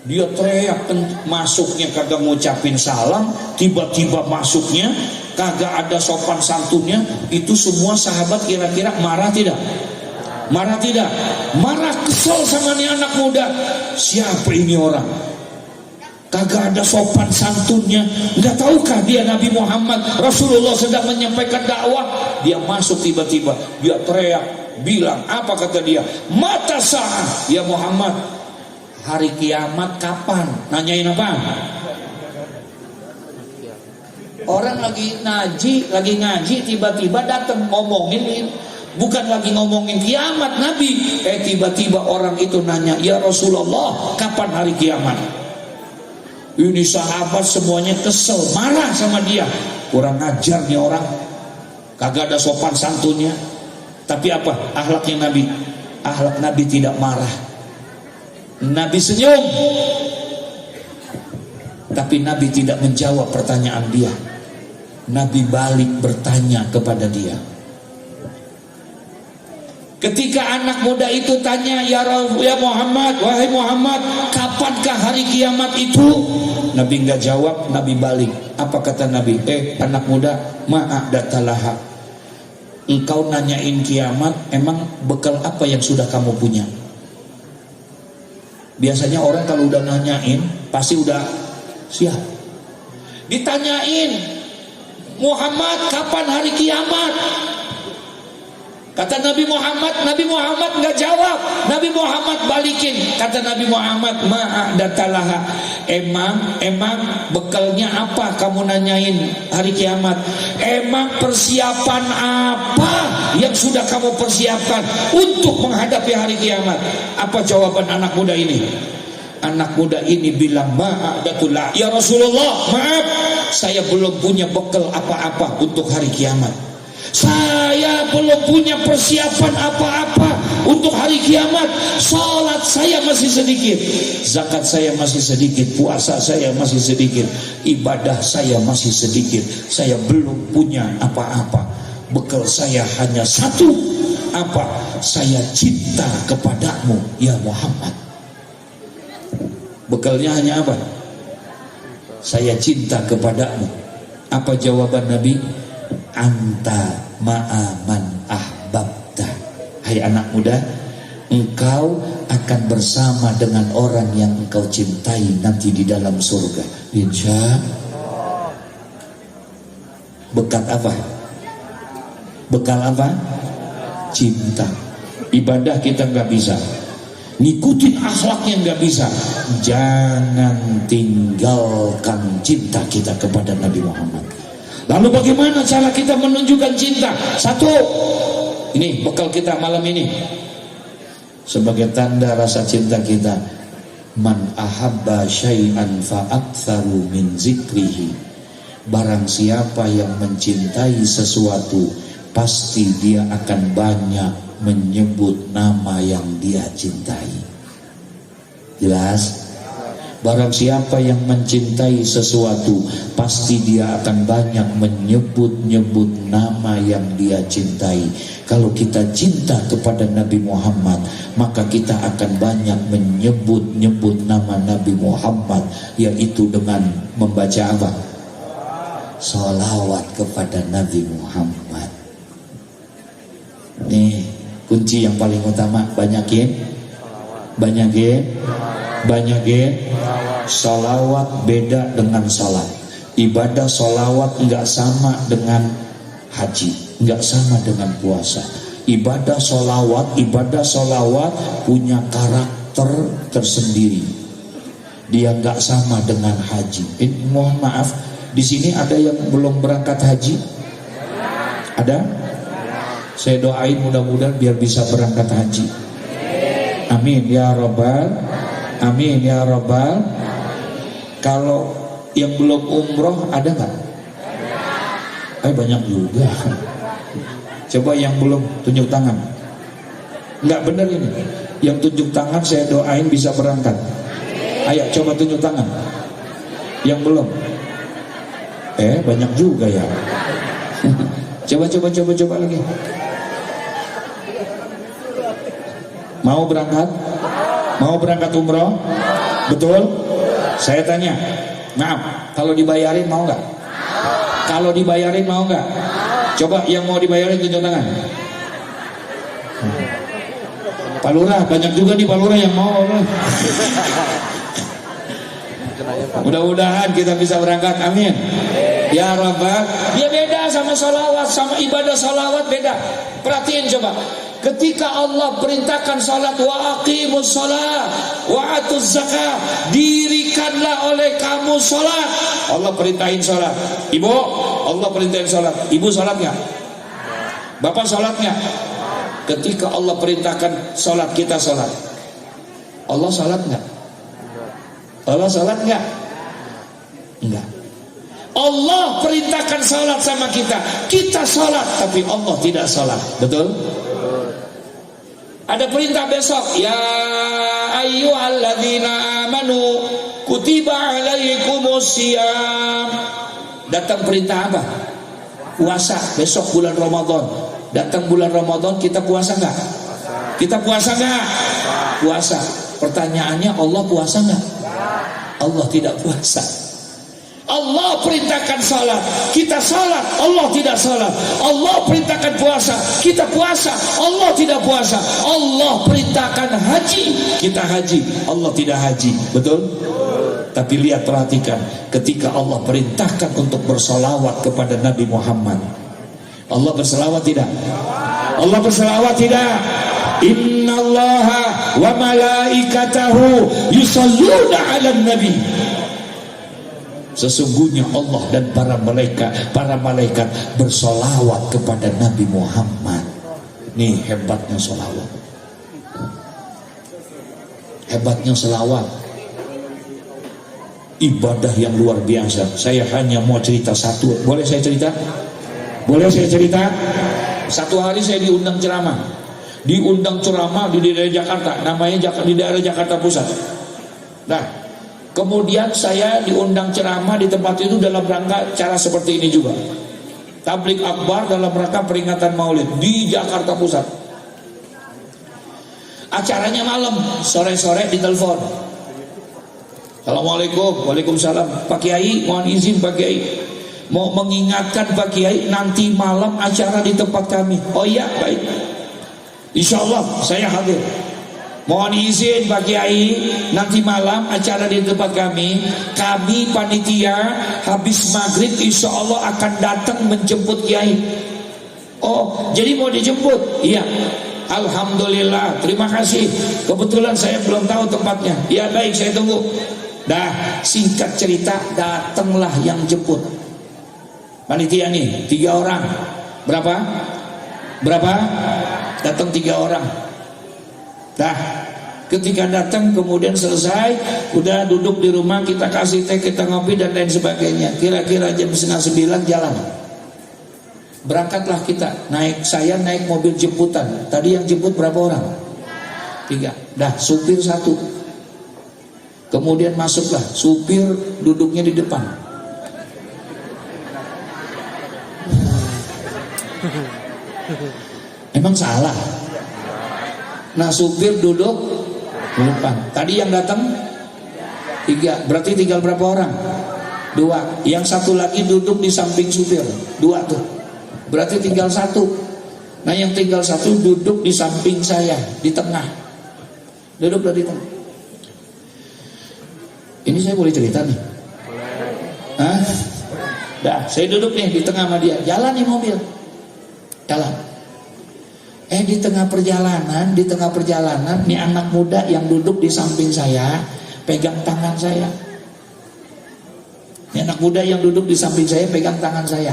Dia teriak, masuknya kagak ngucapin salam, tiba-tiba masuknya kagak ada sopan santunnya. Itu semua sahabat kira-kira marah tidak? Marah tidak? Marah, kesel sama nih anak muda. Siapa ini orang? Kagak ada sopan santunnya. Nggak tahukah dia Nabi Muhammad? Rasulullah sedang menyampaikan dakwah, dia masuk tiba-tiba, dia teriak, bilang, apa kata dia? Mata sa'ah, ya Muhammad, hari kiamat kapan? Nanyain apa? Orang lagi ngaji, tiba-tiba datang ngomongin, bukan lagi ngomongin kiamat Nabi. Tiba-tiba orang itu nanya, ya Rasulullah, kapan hari kiamat? Ini sahabat semuanya kesel, marah sama dia. Kurang ajar nih orang, kagak ada sopan santunnya. Tapi apa akhlaknya Nabi? Akhlak Nabi tidak marah. Nabi senyum, tapi Nabi tidak menjawab pertanyaan dia. Nabi balik bertanya kepada dia. Ketika anak muda itu tanya, ya Muhammad, wahai Muhammad, kapankah hari kiamat itu? Nabi nggak jawab, Nabi balik. Apa kata Nabi? Anak muda, ma'adatalaha. Engkau nanyain kiamat, emang bekal apa yang sudah kamu punya? Biasanya orang kalau udah nanyain, pasti udah siap. Ditanyain, Muhammad, kapan hari kiamat? Kata Nabi Muhammad nggak jawab. Nabi Muhammad balikin. Kata Nabi Muhammad, ma'adatalaha. Emang bekalnya apa kamu nanyain hari kiamat? Emang persiapan apa yang sudah kamu persiapkan untuk menghadapi hari kiamat? Apa jawaban anak muda ini? Anak muda ini bilang, ma'adatullah, ya Rasulullah, maaf, saya belum punya bekal apa-apa untuk hari kiamat. Saya belum punya persiapan apa-apa untuk hari kiamat. Salat saya masih sedikit, zakat saya masih sedikit, puasa saya masih sedikit, ibadah saya masih sedikit. Saya belum punya apa-apa. Bekal saya hanya satu. Apa? Saya cinta kepadamu, ya Muhammad. Bekalnya hanya apa? Saya cinta kepadamu. Apa jawaban Nabi? Anta ma'aman ahbabta. Hai anak muda, engkau akan bersama dengan orang yang engkau cintai nanti di dalam surga. Insya. Bekal apa? Bekal apa? cinta. Ibadah kita nggak bisa, ngikutin akhlaknya nggak bisa, jangan tinggalkan cinta kita kepada Nabi Muhammad. Lalu bagaimana cara kita menunjukkan cinta? Satu, ini bekal kita malam ini sebagai tanda rasa cinta kita. Man ahabba syai'an fa'aktsaru min zikrihi. Barang siapa yang mencintai sesuatu, pasti dia akan banyak menyebut nama yang dia cintai. Jelas? Barang siapa yang mencintai sesuatu, pasti dia akan banyak menyebut-nyebut nama yang dia cintai. Kalau kita cinta kepada Nabi Muhammad, maka kita akan banyak menyebut-nyebut nama Nabi Muhammad, yaitu dengan membaca apa? Sholawat kepada Nabi Muhammad. Nih kunci yang paling utama, banyakin sholawat. Beda dengan salat. Ibadah sholawat enggak sama dengan haji, enggak sama dengan puasa. Ibadah sholawat punya karakter tersendiri. Dia enggak sama dengan haji. Mohon maaf, di sini ada yang belum berangkat haji? Ada? Saya doain mudah-mudahan biar bisa berangkat haji. Amin ya rabbal, amin ya rabbal. Kalau yang belum umroh ada nggak? Banyak juga. Coba yang belum tunjuk tangan. Nggak benar ini. Yang tunjuk tangan saya doain bisa berangkat. Ayo coba tunjuk tangan. Yang belum. Banyak juga ya. Coba lagi. Mau berangkat? Mau berangkat umroh? Betul? Saya tanya. Maaf, kalau dibayarin mau nggak? Kalau dibayarin mau nggak? Coba yang mau dibayarin tunjuk tangan. Pak Lurah, banyak juga nih Pak Lurah yang mau. Mudah-mudahan kita bisa berangkat, amin. Ya Rabbal. Dia beda sama sholawat, sama ibadah sholawat beda. Perhatiin coba. Ketika Allah perintahkan salat, wa aqimus shalah wa atuz zakah, dirikanlah oleh kamu salat. Allah perintahin salat. Ibu, Allah perintahin salat. Ibu salat enggak? Bapak salat enggak? Ketika Allah perintahkan salat, kita salat. Allah salat enggak? Allah salat enggak? Enggak. Allah perintahkan salat sama kita salat, tapi Allah tidak salat. Betul? Ada perintah besok, ya ayyuhalladzina amanu kutiba alaikumusiyam. Datang perintah apa? Puasa. Besok bulan Ramadan. Datang bulan Ramadan, kita puasa enggak? Kita puasa enggak? Puasa. Pertanyaannya, Allah puasa enggak? Allah tidak puasa. Allah perintahkan salat, kita salat, Allah tidak salat. Allah perintahkan puasa, kita puasa, Allah tidak puasa. Allah perintahkan haji, kita haji, Allah tidak haji. Betul? Tapi lihat, perhatikan, ketika Allah perintahkan untuk bersolawat kepada Nabi Muhammad, Allah bersolawat tidak? Allah bersolawat tidak? Innallaha wa malaikatahu yusalluna 'alan nabi. Sesungguhnya Allah dan para malaikat bersolawat kepada Nabi Muhammad. Nih hebatnya solawat. Hebatnya solawat. Ibadah yang luar biasa. Saya hanya mau cerita satu. Boleh saya cerita? Boleh saya cerita? Satu hari saya diundang ceramah. Diundang ceramah di daerah Jakarta. Namanya di daerah Jakarta Pusat. Nah, kemudian saya diundang ceramah di tempat itu dalam rangka cara seperti ini juga. Tablik akbar dalam rangka peringatan Maulid di Jakarta Pusat. Acaranya malam, sore-sore ditelepon. Assalamualaikum, waalaikumsalam. Pak Kiai, mohon izin Pak Kiai, mau mengingatkan Pak Kiai, nanti malam acara di tempat kami. Oh iya, baik. Insya Allah saya hadir. Mohon izin Pak Kiai, nanti malam acara di tempat kami panitia habis maghrib insya Allah akan datang menjemput Kiai. Oh, jadi mau dijemput? Iya. Alhamdulillah, terima kasih. Kebetulan saya belum tahu tempatnya. Ya baik, saya tunggu. Dah, singkat cerita, datanglah yang jemput. Panitia nih, 3 orang. Berapa? Datang 3 orang. Dah, ketika datang kemudian selesai, udah duduk di rumah, kita kasih teh, kita ngopi dan lain sebagainya. Kira-kira jam 8:30 jalan. Berangkatlah kita, saya naik mobil jemputan. Tadi yang jemput berapa orang? 3. Dah, supir 1. Kemudian masuklah, supir duduknya di depan. Emang salah? Nah, supir duduk di depan. Tadi yang datang 3, berarti tinggal berapa orang? 2. Yang 1 lagi duduk di samping supir. 2 tuh. Berarti tinggal 1. Nah, yang tinggal 1 duduk di samping saya, di tengah. Duduk di tengah. Ini saya boleh cerita nih? Hah? Dah, saya duduk nih di tengah sama dia. Jalan nih mobil. Jalan. Di tengah perjalanan, nih anak muda yang duduk di samping saya pegang tangan saya. Ini anak muda yang duduk di samping saya pegang tangan saya.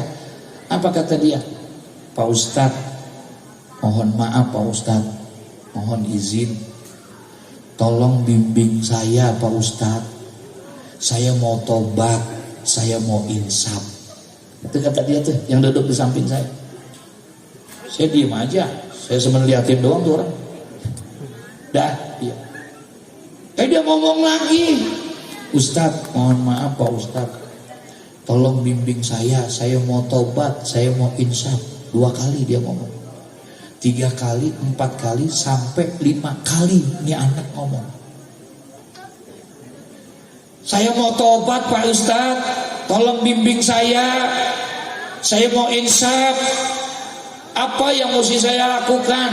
Apa kata dia? Pak Ustadz, mohon maaf Pak Ustadz, mohon izin, tolong bimbing saya Pak Ustadz. Saya mau tobat, saya mau insaf. Itu kata dia tuh, yang duduk di samping saya. Saya diem aja, saya cuma liatin doang tuh orang. Dah, dia. Dia ngomong lagi, Ustadz, mohon maaf Pak Ustadz, tolong bimbing saya mau tobat, saya mau insaf. 2 kali dia ngomong, 3 kali, 4 kali, sampai 5 kali ini anak ngomong. Saya mau tobat Pak Ustadz, tolong bimbing saya mau insaf. Apa yang mesti saya lakukan?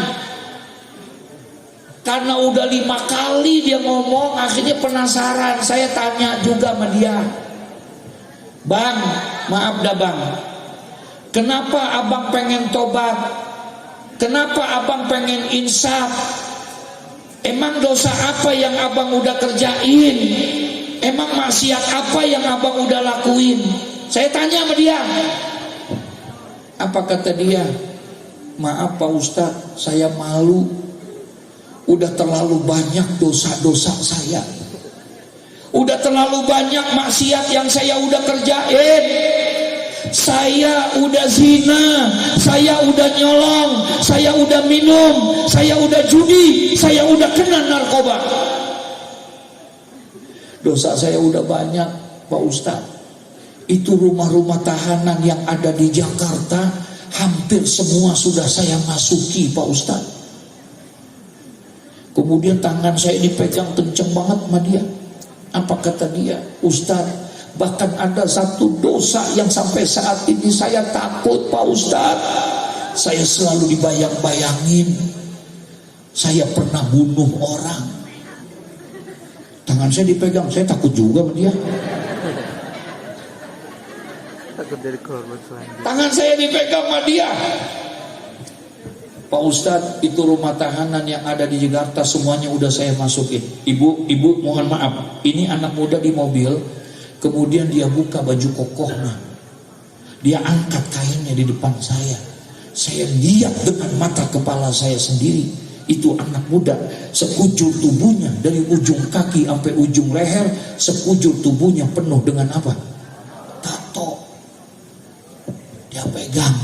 Karena udah 5 kali dia ngomong, akhirnya penasaran. Saya tanya juga sama dia, Bang, maaf dah Bang, kenapa abang pengen tobat? Kenapa abang pengen insaf? Emang dosa apa yang abang udah kerjain? Emang maksiat apa yang abang udah lakuin? Saya tanya sama dia. Apa kata dia? Maaf Pak Ustadz, saya malu. Udah terlalu banyak dosa-dosa saya. Udah terlalu banyak maksiat yang saya udah kerjain. Saya udah zina, saya udah nyolong, saya udah minum, saya udah judi, saya udah kena narkoba. Dosa saya udah banyak Pak Ustadz. Itu rumah-rumah tahanan yang ada di Jakarta, hampir semua sudah saya masuki Pak Ustadz. Kemudian tangan saya dipegang kenceng banget sama dia. Apa kata dia? Ustadz, bahkan ada satu dosa yang sampai saat ini saya takut Pak Ustadz. Saya selalu dibayang-bayangin saya pernah bunuh orang. Tangan saya dipegang, saya takut juga sama dia. Takut dari korban selanjutnya. Tangan saya dipegang sama dia. Pak Ustadz, itu rumah tahanan yang ada di Jakarta semuanya udah saya masukin. Ibu mohon maaf, ini anak muda di mobil. Kemudian dia buka baju kokohnya, dia angkat kainnya di depan saya. Saya lihat dengan mata kepala saya sendiri. Itu anak muda, sekujur tubuhnya dari ujung kaki sampai ujung leher, sekujur tubuhnya penuh dengan apa? Tato. Dia pegang,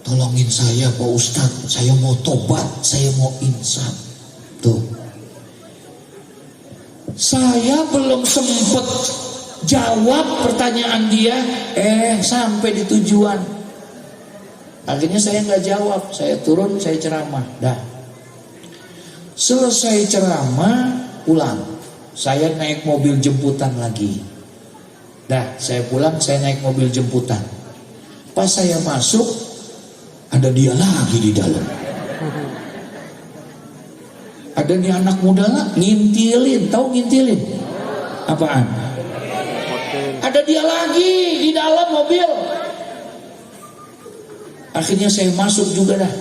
tolongin saya Pak Ustadz, saya mau tobat, saya mau insaf. Tuh, saya belum sempet jawab pertanyaan dia, sampai di tujuan. Akhirnya saya nggak jawab, saya turun, saya ceramah. Dah, selesai ceramah, pulang. Saya naik mobil jemputan lagi. Dah, saya pulang, saya naik mobil jemputan. Pas saya masuk, ada dia lagi di dalam. Ada nih anak muda lah, ngintilin, tahu ngintilin? Apaan? Ada dia lagi di dalam mobil. Akhirnya saya masuk juga dah.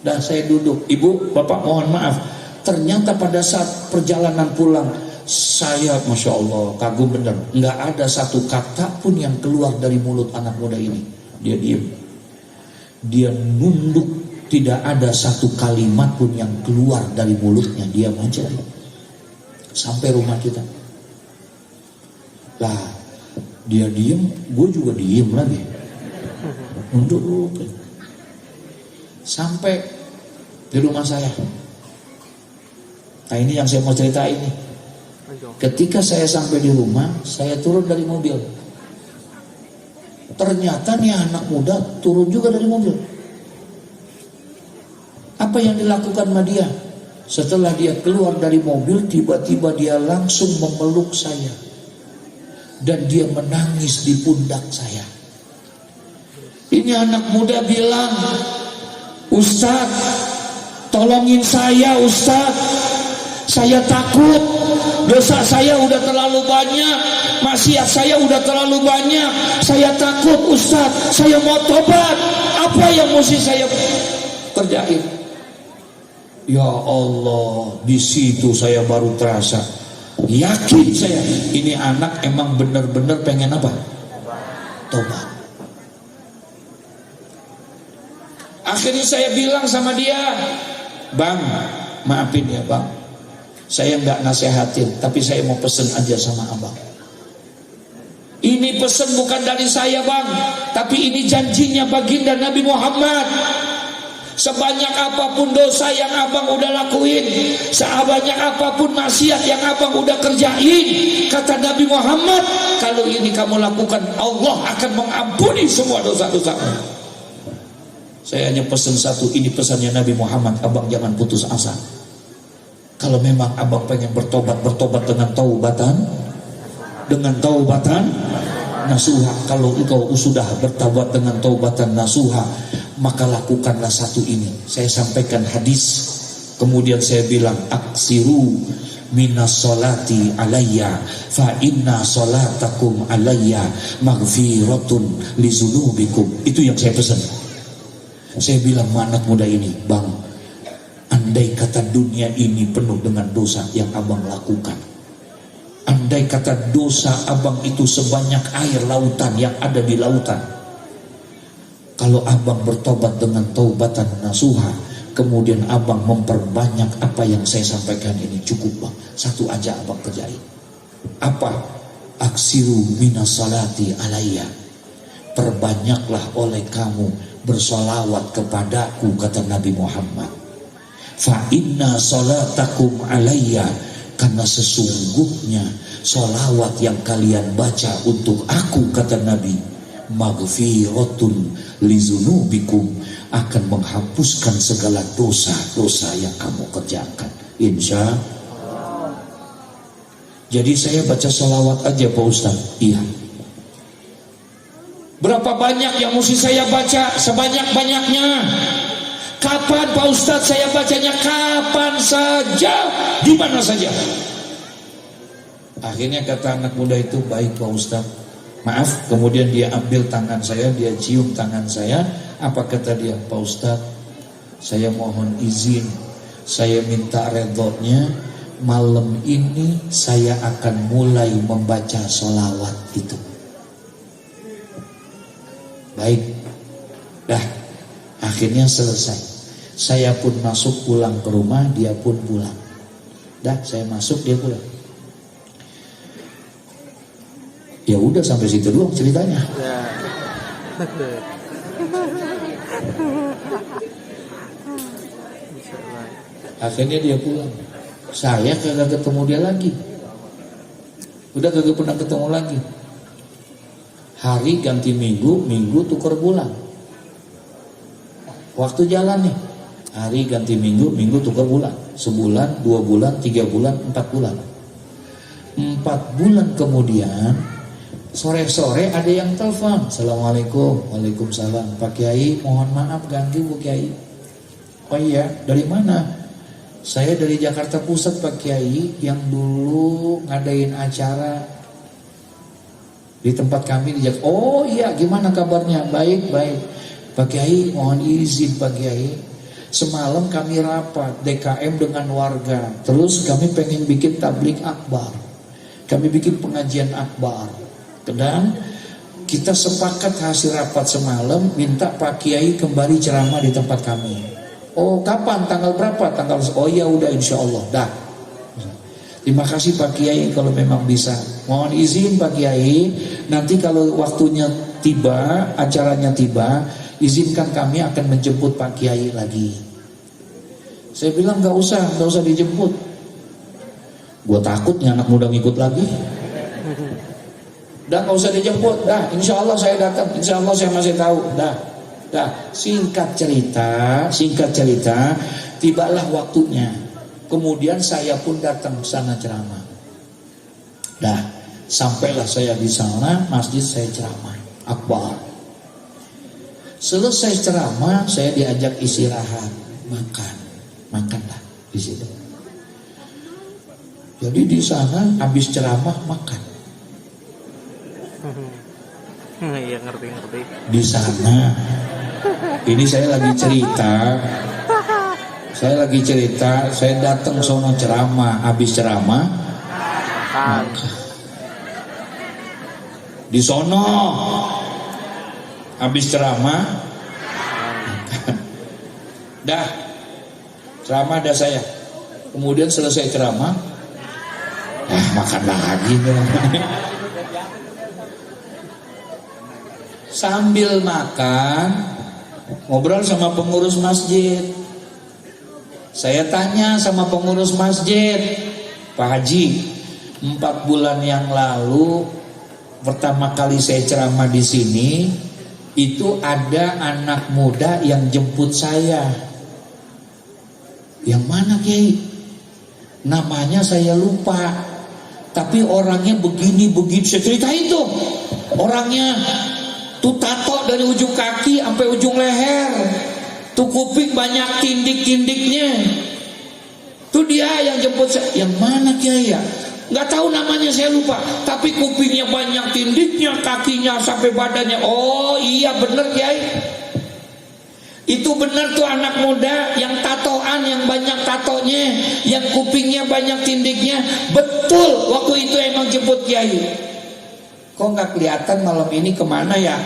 Dah saya duduk. Ibu, bapak mohon maaf. Ternyata pada saat perjalanan pulang, saya Masya Allah kagum benar. Nggak ada satu kata pun yang keluar dari mulut anak muda ini. Dia diam. Dia nunduk. Tidak ada satu kalimat pun yang keluar dari mulutnya. Diam aja. Sampai rumah kita. Lah, dia diam, gue juga diam lagi. Nunduk. Sampai di rumah saya. Nah ini yang saya mau cerita ini. Ketika saya sampai di rumah, saya turun dari mobil. Ternyata nih anak muda turun juga dari mobil. Apa yang dilakukan sama dia? Setelah dia keluar dari mobil, tiba-tiba dia langsung memeluk saya. Dan dia menangis di pundak saya. Ini anak muda bilang, Ustaz, tolongin saya Ustaz. Saya takut, dosa saya udah terlalu banyak, maksiat saya udah terlalu banyak. Saya takut Ustaz, saya mau tobat. Apa yang mesti saya kerjain? Ya Allah, di situ saya baru terasa, yakin saya, ini anak emang benar-benar pengen apa? Tobat. Akhirnya saya bilang sama dia, Bang, maafin ya Bang, saya nggak nasehatin, tapi saya mau pesen aja sama abang. Ini pesen bukan dari saya Bang, tapi ini janjinya baginda Nabi Muhammad. Sebanyak apapun dosa yang abang udah lakuin, sebanyak apapun maksiat yang abang udah kerjain, kata Nabi Muhammad, kalau ini kamu lakukan, Allah akan mengampuni semua dosa-dosamu. Saya hanya pesan satu, ini pesannya Nabi Muhammad, abang jangan putus asa. Kalau memang abang pengen bertobat, bertobat dengan taubatan nasuha. Kalau engkau sudah bertobat dengan taubatan nasuha, maka lakukanlah satu ini. Saya sampaikan hadis, kemudian saya bilang, aksiru minas solati alayya fa inna solatakum alayya maghfiratun li zunubikum. Itu yang saya pesan. Saya bilang sama anak muda ini, Bang, andai kata dunia ini penuh dengan dosa yang abang lakukan, andai kata dosa abang itu sebanyak air lautan yang ada di lautan, kalau abang bertobat dengan taubatan nasuha, kemudian abang memperbanyak apa yang saya sampaikan ini, cukup Bang, satu aja abang kerjain. Apa? Aksiru minas salati alayya, perbanyaklah oleh kamu bersolawat kepadaku, kata Nabi Muhammad. Fa inna salatakum alayya, karena sesungguhnya solawat yang kalian baca untuk aku, kata Nabi, maghfiratun lizunubikum, akan menghapuskan segala dosa-dosa yang kamu kerjakan, insya Allah. Jadi saya baca solawat aja Pak Ustaz? Iya. Berapa banyak yang mesti saya baca? Sebanyak-banyaknya. Kapan Pak Ustaz saya bacanya? Kapan saja, di mana saja. Akhirnya kata anak muda itu, baik Pak Ustaz, maaf. Kemudian dia ambil tangan saya, dia cium tangan saya. Apa kata dia? Pak Ustaz, saya mohon izin, saya minta redhonya, malam ini saya akan mulai membaca sholawat itu. Baik, dah. Akhirnya selesai. Saya pun masuk pulang ke rumah, dia pun pulang. Dah, saya masuk, dia pulang. Ya udah sampai situ doang ceritanya. Akhirnya dia pulang. Saya kagak ketemu dia lagi. Udah kagak pernah ketemu lagi. Hari ganti minggu, minggu tukar bulan. Waktu jalan nih, hari ganti minggu, minggu tukar bulan. Sebulan, 2 bulan, 3 bulan, 4 bulan. 4 bulan kemudian, sore-sore ada yang telepon. Assalamualaikum. Waalaikumsalam. Pak Kiai, mohon maaf ganggu Bu Kiai. Oh iya, dari mana? Saya dari Jakarta Pusat Pak Kiai, yang dulu ngadain acara di tempat kami di Jakarta. Oh iya, gimana kabarnya? Baik, baik. Pak Kiai, mohon izin Pak Kiai, semalam kami rapat DKM dengan warga, terus kami pengen bikin tablik akbar, kami bikin pengajian akbar, dan kita sepakat hasil rapat semalam minta Pak Kiai kembali ceramah di tempat kami. Oh kapan? Tanggal berapa? Oh ya udah insya Allah dah. Terima kasih Pak Kiai kalau memang bisa. Mohon izin Pak Kiai, nanti kalau waktunya tiba, acaranya tiba, izinkan kami akan menjemput Pak Kiai lagi. Saya bilang gak usah dijemput. Gue takutnya anak muda ngikut lagi. Dah gak usah dijemput, dah insya Allah saya datang, insya Allah saya masih tahu, dah. Singkat cerita, tibalah waktunya. Kemudian saya pun datang ke sana ceramah. Dah, sampailah saya di sana, masjid saya ceramah akbar. Selesai ceramah, saya diajak istirahat, makanlah di situ. Jadi di sana habis ceramah makan. Iya ngerti. Di sana, ini saya lagi cerita, saya datang sono ceramah, habis ceramah makan. Di sono habis ceramah makan. Dah ceramah dah saya. Kemudian selesai ceramah, makan lagi. Sambil makan, ngobrol sama pengurus masjid. Saya tanya sama pengurus masjid, Pak Haji, 4 bulan yang lalu pertama kali saya ceramah di sini, itu ada anak muda yang jemput saya. Yang mana Kiai? Namanya saya lupa, tapi orangnya begini. Saya cerita itu orangnya tuh tato dari ujung kaki sampai ujung leher, tuh kuping banyak tindik-tindiknya. Tuh dia yang jemput saya. Yang mana Kiai ya? Nggak tahu namanya, saya lupa. Tapi kupingnya banyak tindiknya, kakinya sampai badannya. Oh iya bener Kiai, itu bener tuh anak muda yang tatoan, yang banyak tatonya, yang kupingnya banyak tindiknya. Betul, waktu itu emang jemput Kiai. Kok nggak kelihatan malam ini kemana ya?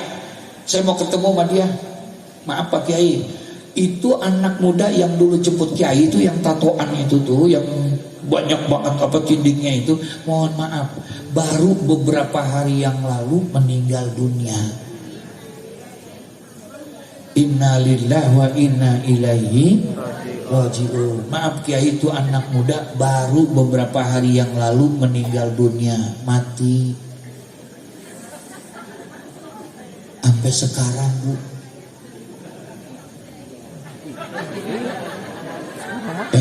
Saya mau ketemu sama dia. Maaf Pak Kiai, itu anak muda yang dulu jemput Kiai itu, yang tatoan itu tuh, yang banyak banget tindingnya itu. Mohon maaf, baru beberapa hari yang lalu meninggal dunia. Innalillahi wa inna ilaihi raji'un. Maaf Kiai, itu anak muda baru beberapa hari yang lalu meninggal dunia, mati. Sampai sekarang Bu,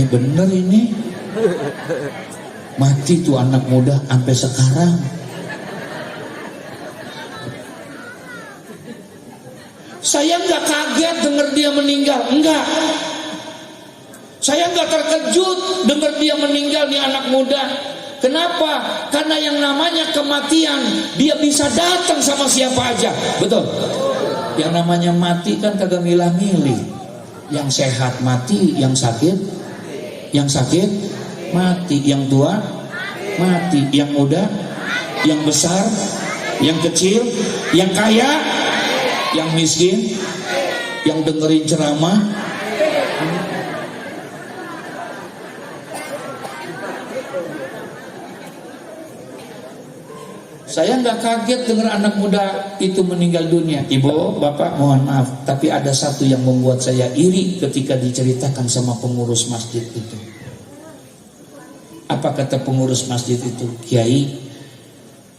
bener ini, mati tuh anak muda sampai sekarang. Saya nggak kaget dengar dia meninggal, enggak. Saya nggak terkejut dengar dia meninggal nih anak muda. Kenapa? Karena yang namanya kematian, dia bisa datang sama siapa aja, betul? Yang namanya mati kan kagak milah-milih. Yang sehat mati, yang sakit mati, yang tua mati, yang muda, yang besar, yang kecil, yang kaya, yang miskin, yang dengerin ceramah. Saya nggak kaget dengar anak muda itu meninggal dunia. Ibu, bapak, mohon maaf, tapi ada satu yang membuat saya iri ketika diceritakan sama pengurus masjid itu. Apa kata pengurus masjid itu? Kiai,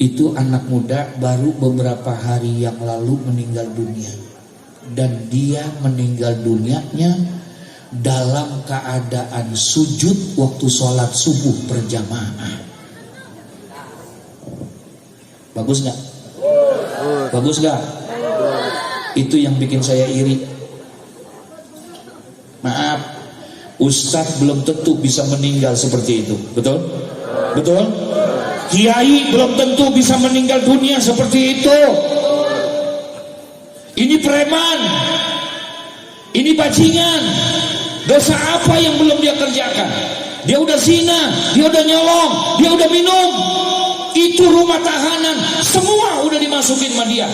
itu anak muda baru beberapa hari yang lalu meninggal dunia, dan dia meninggal dunianya dalam keadaan sujud waktu sholat subuh berjamaah. Bagus nggak? Bagus nggak? Itu yang bikin saya iri. Maaf, ustadz belum tentu bisa meninggal seperti itu, betul? Betul? Kiai belum tentu bisa meninggal dunia seperti itu. Ini preman, Ini bajingan. Dosa apa yang belum dia kerjakan? Dia udah zina, dia udah nyolong, dia udah minum. Itu rumah tahanan, semua udah dimasukin sama dia.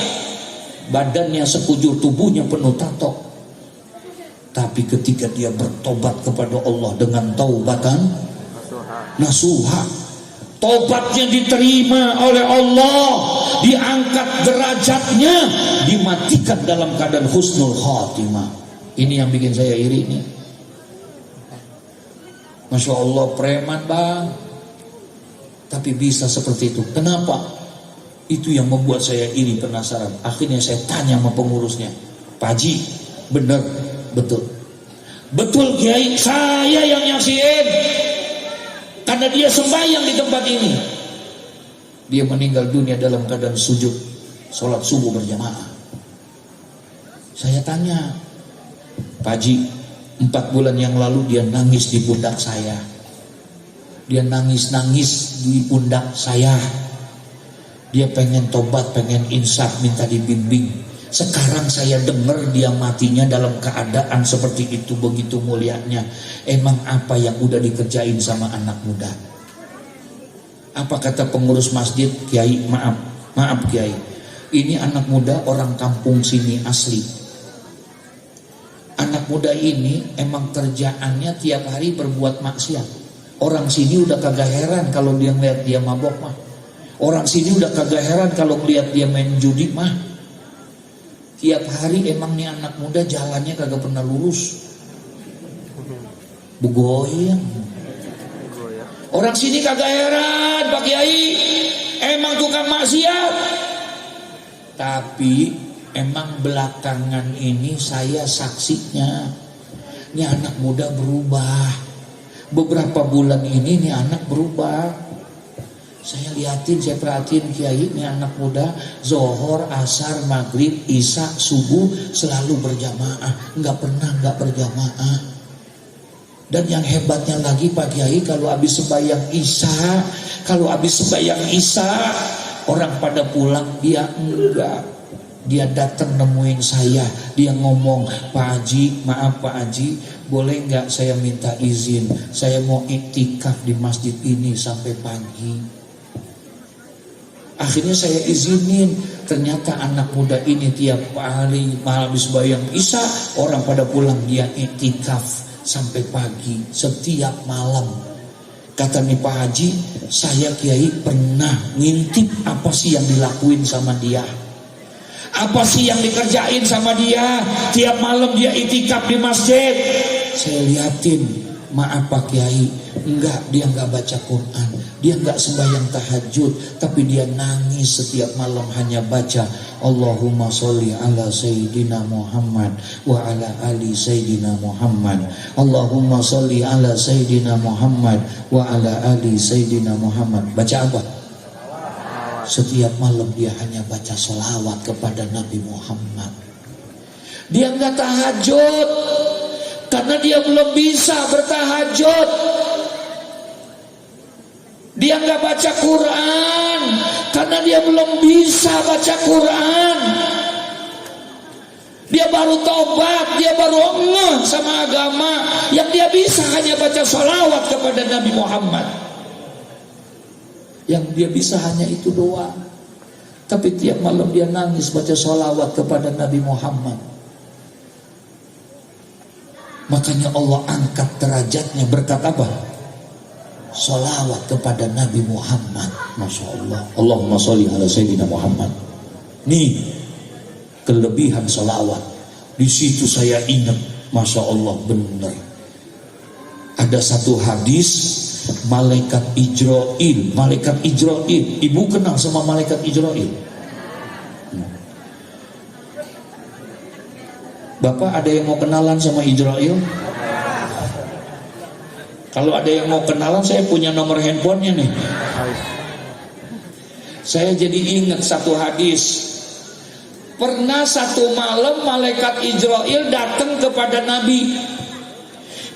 Badannya sekujur tubuhnya penuh tato. Tapi ketika dia bertobat kepada Allah dengan taubatan nasuha, tobatnya diterima oleh Allah, diangkat derajatnya, dimatikan dalam keadaan husnul khatimah. Ini yang bikin saya iri nih. Masya Allah, preman bang, tapi bisa seperti itu. Kenapa? Itu yang membuat saya iri, penasaran. Akhirnya saya tanya sama pengurusnya, Pak Haji, bener, betul, betul Kiai, saya yang nyaksiin. Karena dia sembahyang di tempat ini. Dia meninggal dunia dalam keadaan sujud sholat subuh berjamaah. Saya tanya, Pak Haji, 4 bulan yang lalu dia nangis di pundak saya. Dia nangis-nangis di pundak saya. Dia pengen tobat, pengen insaf, minta dibimbing. Sekarang saya dengar dia matinya dalam keadaan seperti itu, begitu mulianya. Emang apa yang udah dikerjain sama anak muda? Apa kata pengurus masjid? Kiai, maaf Kiai, ini anak muda orang kampung sini asli. Anak muda ini emang kerjaannya tiap hari berbuat maksiat. Orang sini udah kagak heran kalau dia ngeliat dia mabok mah. Orang sini udah kagak heran kalau ngeliat dia main judi mah. Tiap hari emang nih anak muda jalannya kagak pernah lurus, begoyang. Orang sini kagak heran Pak Kiai, emang tukang maksiat. Tapi emang belakangan ini saya saksinya, nih anak muda berubah. Beberapa bulan ini nih anak berubah. Saya liatin, saya perhatiin Kiai, ini anak muda Zohor, Asar, Maghrib, Isya, Subuh selalu berjamaah, nggak pernah nggak berjamaah. Dan yang hebatnya lagi Pak Kiai, kalau habis sembahyang Isya, orang pada pulang, dia enggak. Dia datang nemuin saya, dia ngomong, Pak Haji, maaf Pak Haji, boleh nggak saya minta izin, saya mau iktikaf di masjid ini sampai pagi. Akhirnya saya izinin. Ternyata anak muda ini tiap hari malam habis sembahyang Isya, orang pada pulang, dia iktikaf sampai pagi setiap malam. Kata nih Pak Haji, saya Kiai pernah ngintip apa sih yang dilakuin sama dia, apa sih yang dikerjain sama dia. Tiap malam dia iktikaf di masjid. Saya liatin, maaf Pak Kiai, dia enggak baca Quran, dia enggak sembahyang tahajud, tapi dia nangis setiap malam hanya baca Allahumma sholli ala Sayyidina Muhammad wa ala ali Sayyidina Muhammad, Allahumma sholli ala Sayyidina Muhammad wa ala ali Sayyidina Muhammad. Baca apa? Setiap malam dia hanya baca sholawat kepada Nabi Muhammad. Dia enggak tahajud karena dia belum bisa bertahajud. Dia enggak baca Quran karena dia belum bisa baca Quran. Dia baru tobat, dia baru ngeh sama agama. Yang dia bisa hanya baca sholawat kepada Nabi Muhammad. Yang dia bisa hanya itu doang. Tapi tiap malam dia nangis baca sholawat kepada Nabi Muhammad. Makanya Allah angkat derajatnya berkat apa? Sholawat kepada Nabi Muhammad. Masya Allah. Allahumma sholli ala Sayyidina Muhammad. Nih kelebihan sholawat. Di situ saya ingat, Masya Allah, benar. Ada satu hadis, malaikat Ijrail. Malaikat Ijrail, ibu kenal sama malaikat Ijrail? Bapak ada yang mau kenalan sama Ijrail? Kalau ada yang mau kenalan, saya punya nomor handphonenya nih. Saya jadi ingat satu hadis. Pernah satu malam malaikat Ijrail datang kepada Nabi.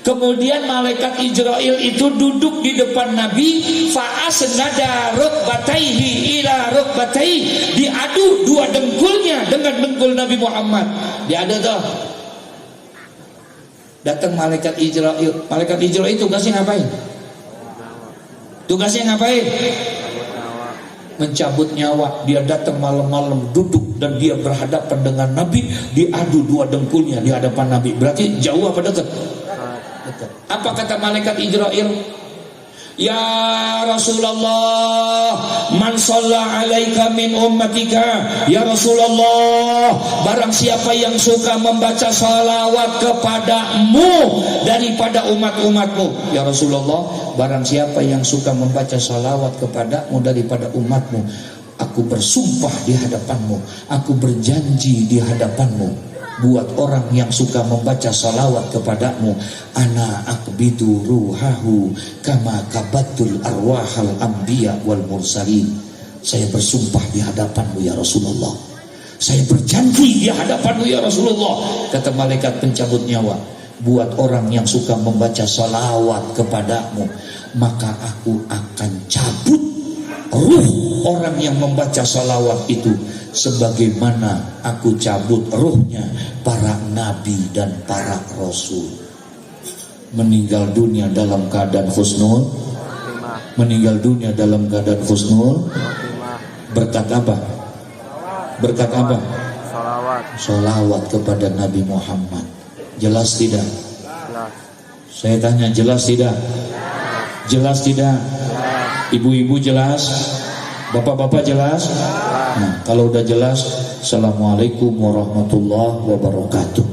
Kemudian malaikat Ijrail itu duduk di depan Nabi, fa'asnada rukbataihi ila rukbataihi, diadu dua dengkulnya dengan dengkul Nabi Muhammad. Diadu tuh. Datang malaikat Israil. Malaikat Israil tugasnya ngapain? Tugasnya ngapain? Mencabut nyawa. Dia datang malam-malam, duduk, dan dia berhadapan dengan Nabi, diadu dua dengkulnya di hadapan Nabi. Berarti jauh apa dekat? Dekat. Apa kata malaikat Israil? Ya Rasulullah, man shalla alaika min ummatika. Ya Rasulullah, barang siapa yang suka membaca salawat kepadamu daripada umat-umatmu. Ya Rasulullah, barang siapa yang suka membaca salawat kepadamu daripada umatmu, aku bersumpah di hadapanmu, aku berjanji di hadapanmu, buat orang yang suka membaca salawat kepadamu, ana akbidu ruhahu kama kabatul arwahal anbiya wal mursalin. Saya bersumpah di hadapanmu ya Rasulullah, saya berjanji di hadapanmu ya Rasulullah, kata malaikat pencabut nyawa, buat orang yang suka membaca salawat kepadamu, maka aku akan cabut ruh orang yang membaca salawat itu, sebagaimana aku cabut ruhnya para nabi dan para rasul. Meninggal dunia dalam keadaan husnul, meninggal dunia dalam keadaan husnul. Berkat apa? Berkat apa? Salawat kepada Nabi Muhammad. Jelas tidak? Saya tanya, jelas tidak? Jelas tidak? Ibu-ibu jelas? Bapak-bapak jelas? Nah, kalau udah jelas, Assalamualaikum warahmatullahi wabarakatuh.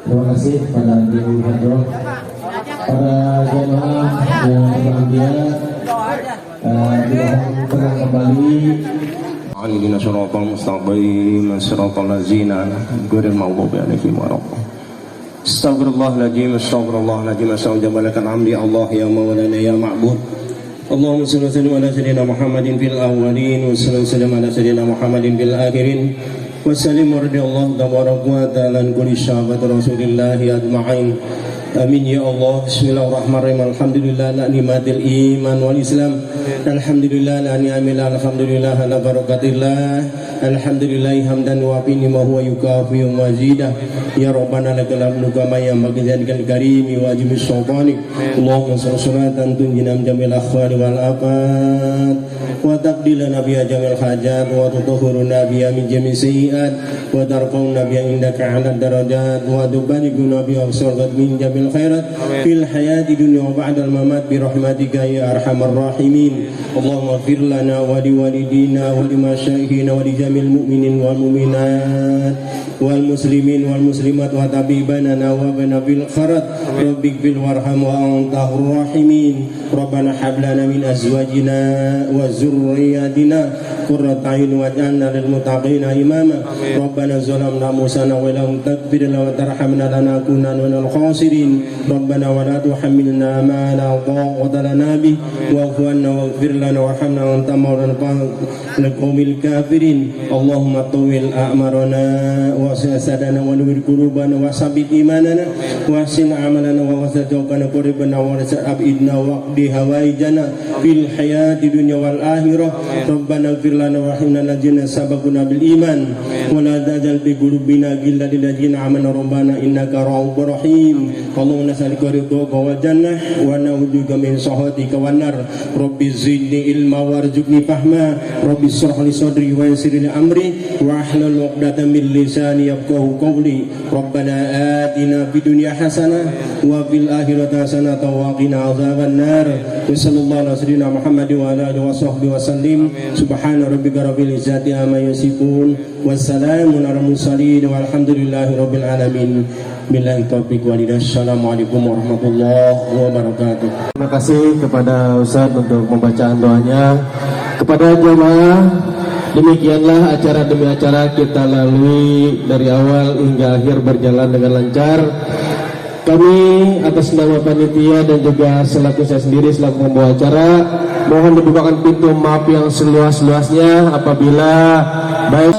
Terima kasih pada Ibu Hadroh, para jemaah yang berbahagia, kita kembali. Alina syaratal mustaqim syaratal ladzina ghairil maghdubi alaihim waladdallin. Astaghfirullahaladzim, astaghfirullahaladzim, astaghfirullahaladzim, hamdi Allah ya maulana ya ma'bud. Allahumma salli wa sallim ala sayyidina Muhammadin fil awwalin wa sallim ala sayyidina Muhammadin fil akhirin. Wassalim radhiyallahu tabaraka ta'ala an kulli sahabat Rasulillah ajma'in. Amin ya Allah. Bismillahirrahmanirrahim. Alhamdulillah la ni'matil iman wal islam. Alhamdulillah la ni'amil alhamdulillah la barakatillah. Alhamdulillah hamdan wa bini ma huwa yukafi wa mazidah. Ya Rabbana lakal hamdu kama yanbaghi lidzikal karimi wa ajmis sultani. Allahumma salatan tunjina jamil akhwani wal afat wa taqdilana biha jamil hajat wa tutahhiruna biha min jami' sayyi'at wa tarfa'una biha indaka 'ala darajat wa tubaliguna biha surgat min jamil khairat fil hayati dunya wa ba'dal mamat bi rahmatika ya arhamar rahimin. Allahumma ighfir lana wa li walidina wa li masyayikhina wa li jamil mu'minin wal mu'minat wal muslimin wal muslimat wa tabibana wa bana bil kharat rabbik bil warham wa antahur rahimin. Rabbana hab lana min azwajina wa zurriyyatina qurrata a'yun waj'alna lil muttaqina imama. Rabbana zalamna anfusana wa lam taghfir lana wa tarhamna lanakunanna minal khasirin. الضالين ربنا ولا تحملنا ما لا طاقة لنا به واعف عنا واغفر لنا وارحمنا وأنت مولانا القوم الكافرين اللهم طول أعمارنا وسدنا ونور قلوبنا وثبت إيماننا واحسن عملنا ووسع توكلنا قربنا ورزق أبئدنا واقضي هوائجنا في الحياة الدنيا والآخرة ربنا اغفر لنا وارحمنا الذين سبقونا بالإيمان ولا تجعل في قلوبنا غلا للذين آمنوا ربنا إنك رؤوف رحيم اللهم نسألك رضاك والجنة ونعوذ بك من سخطك والنار رب زدني علما وارزقني فهما رب اشرح لي صدري ويسر لي أمري واحلل عقدة من لساني يفقهوا قولي ربنا آتنا في الدنيا حسنة وفي الآخرة حسنة وقنا عذاب النار وصلى الله على سيدنا محمد وعلى آله وصحبه وسلم سبحان ربك رب العزة عما يصفون والسلام على المرسلين والحمد لله رب العالمين. Billahi taufiq walhidayah. Assalamualaikum warahmatullahi wabarakatuh. Terima kasih kepada Ustadz untuk pembacaan doanya. Kepada jemaah, demikianlah acara demi acara kita lalui dari awal hingga akhir berjalan dengan lancar. Kami atas nama panitia dan juga selaku saya sendiri selaku pembawa acara mohon dibukakan pintu maaf yang seluas-luasnya apabila baik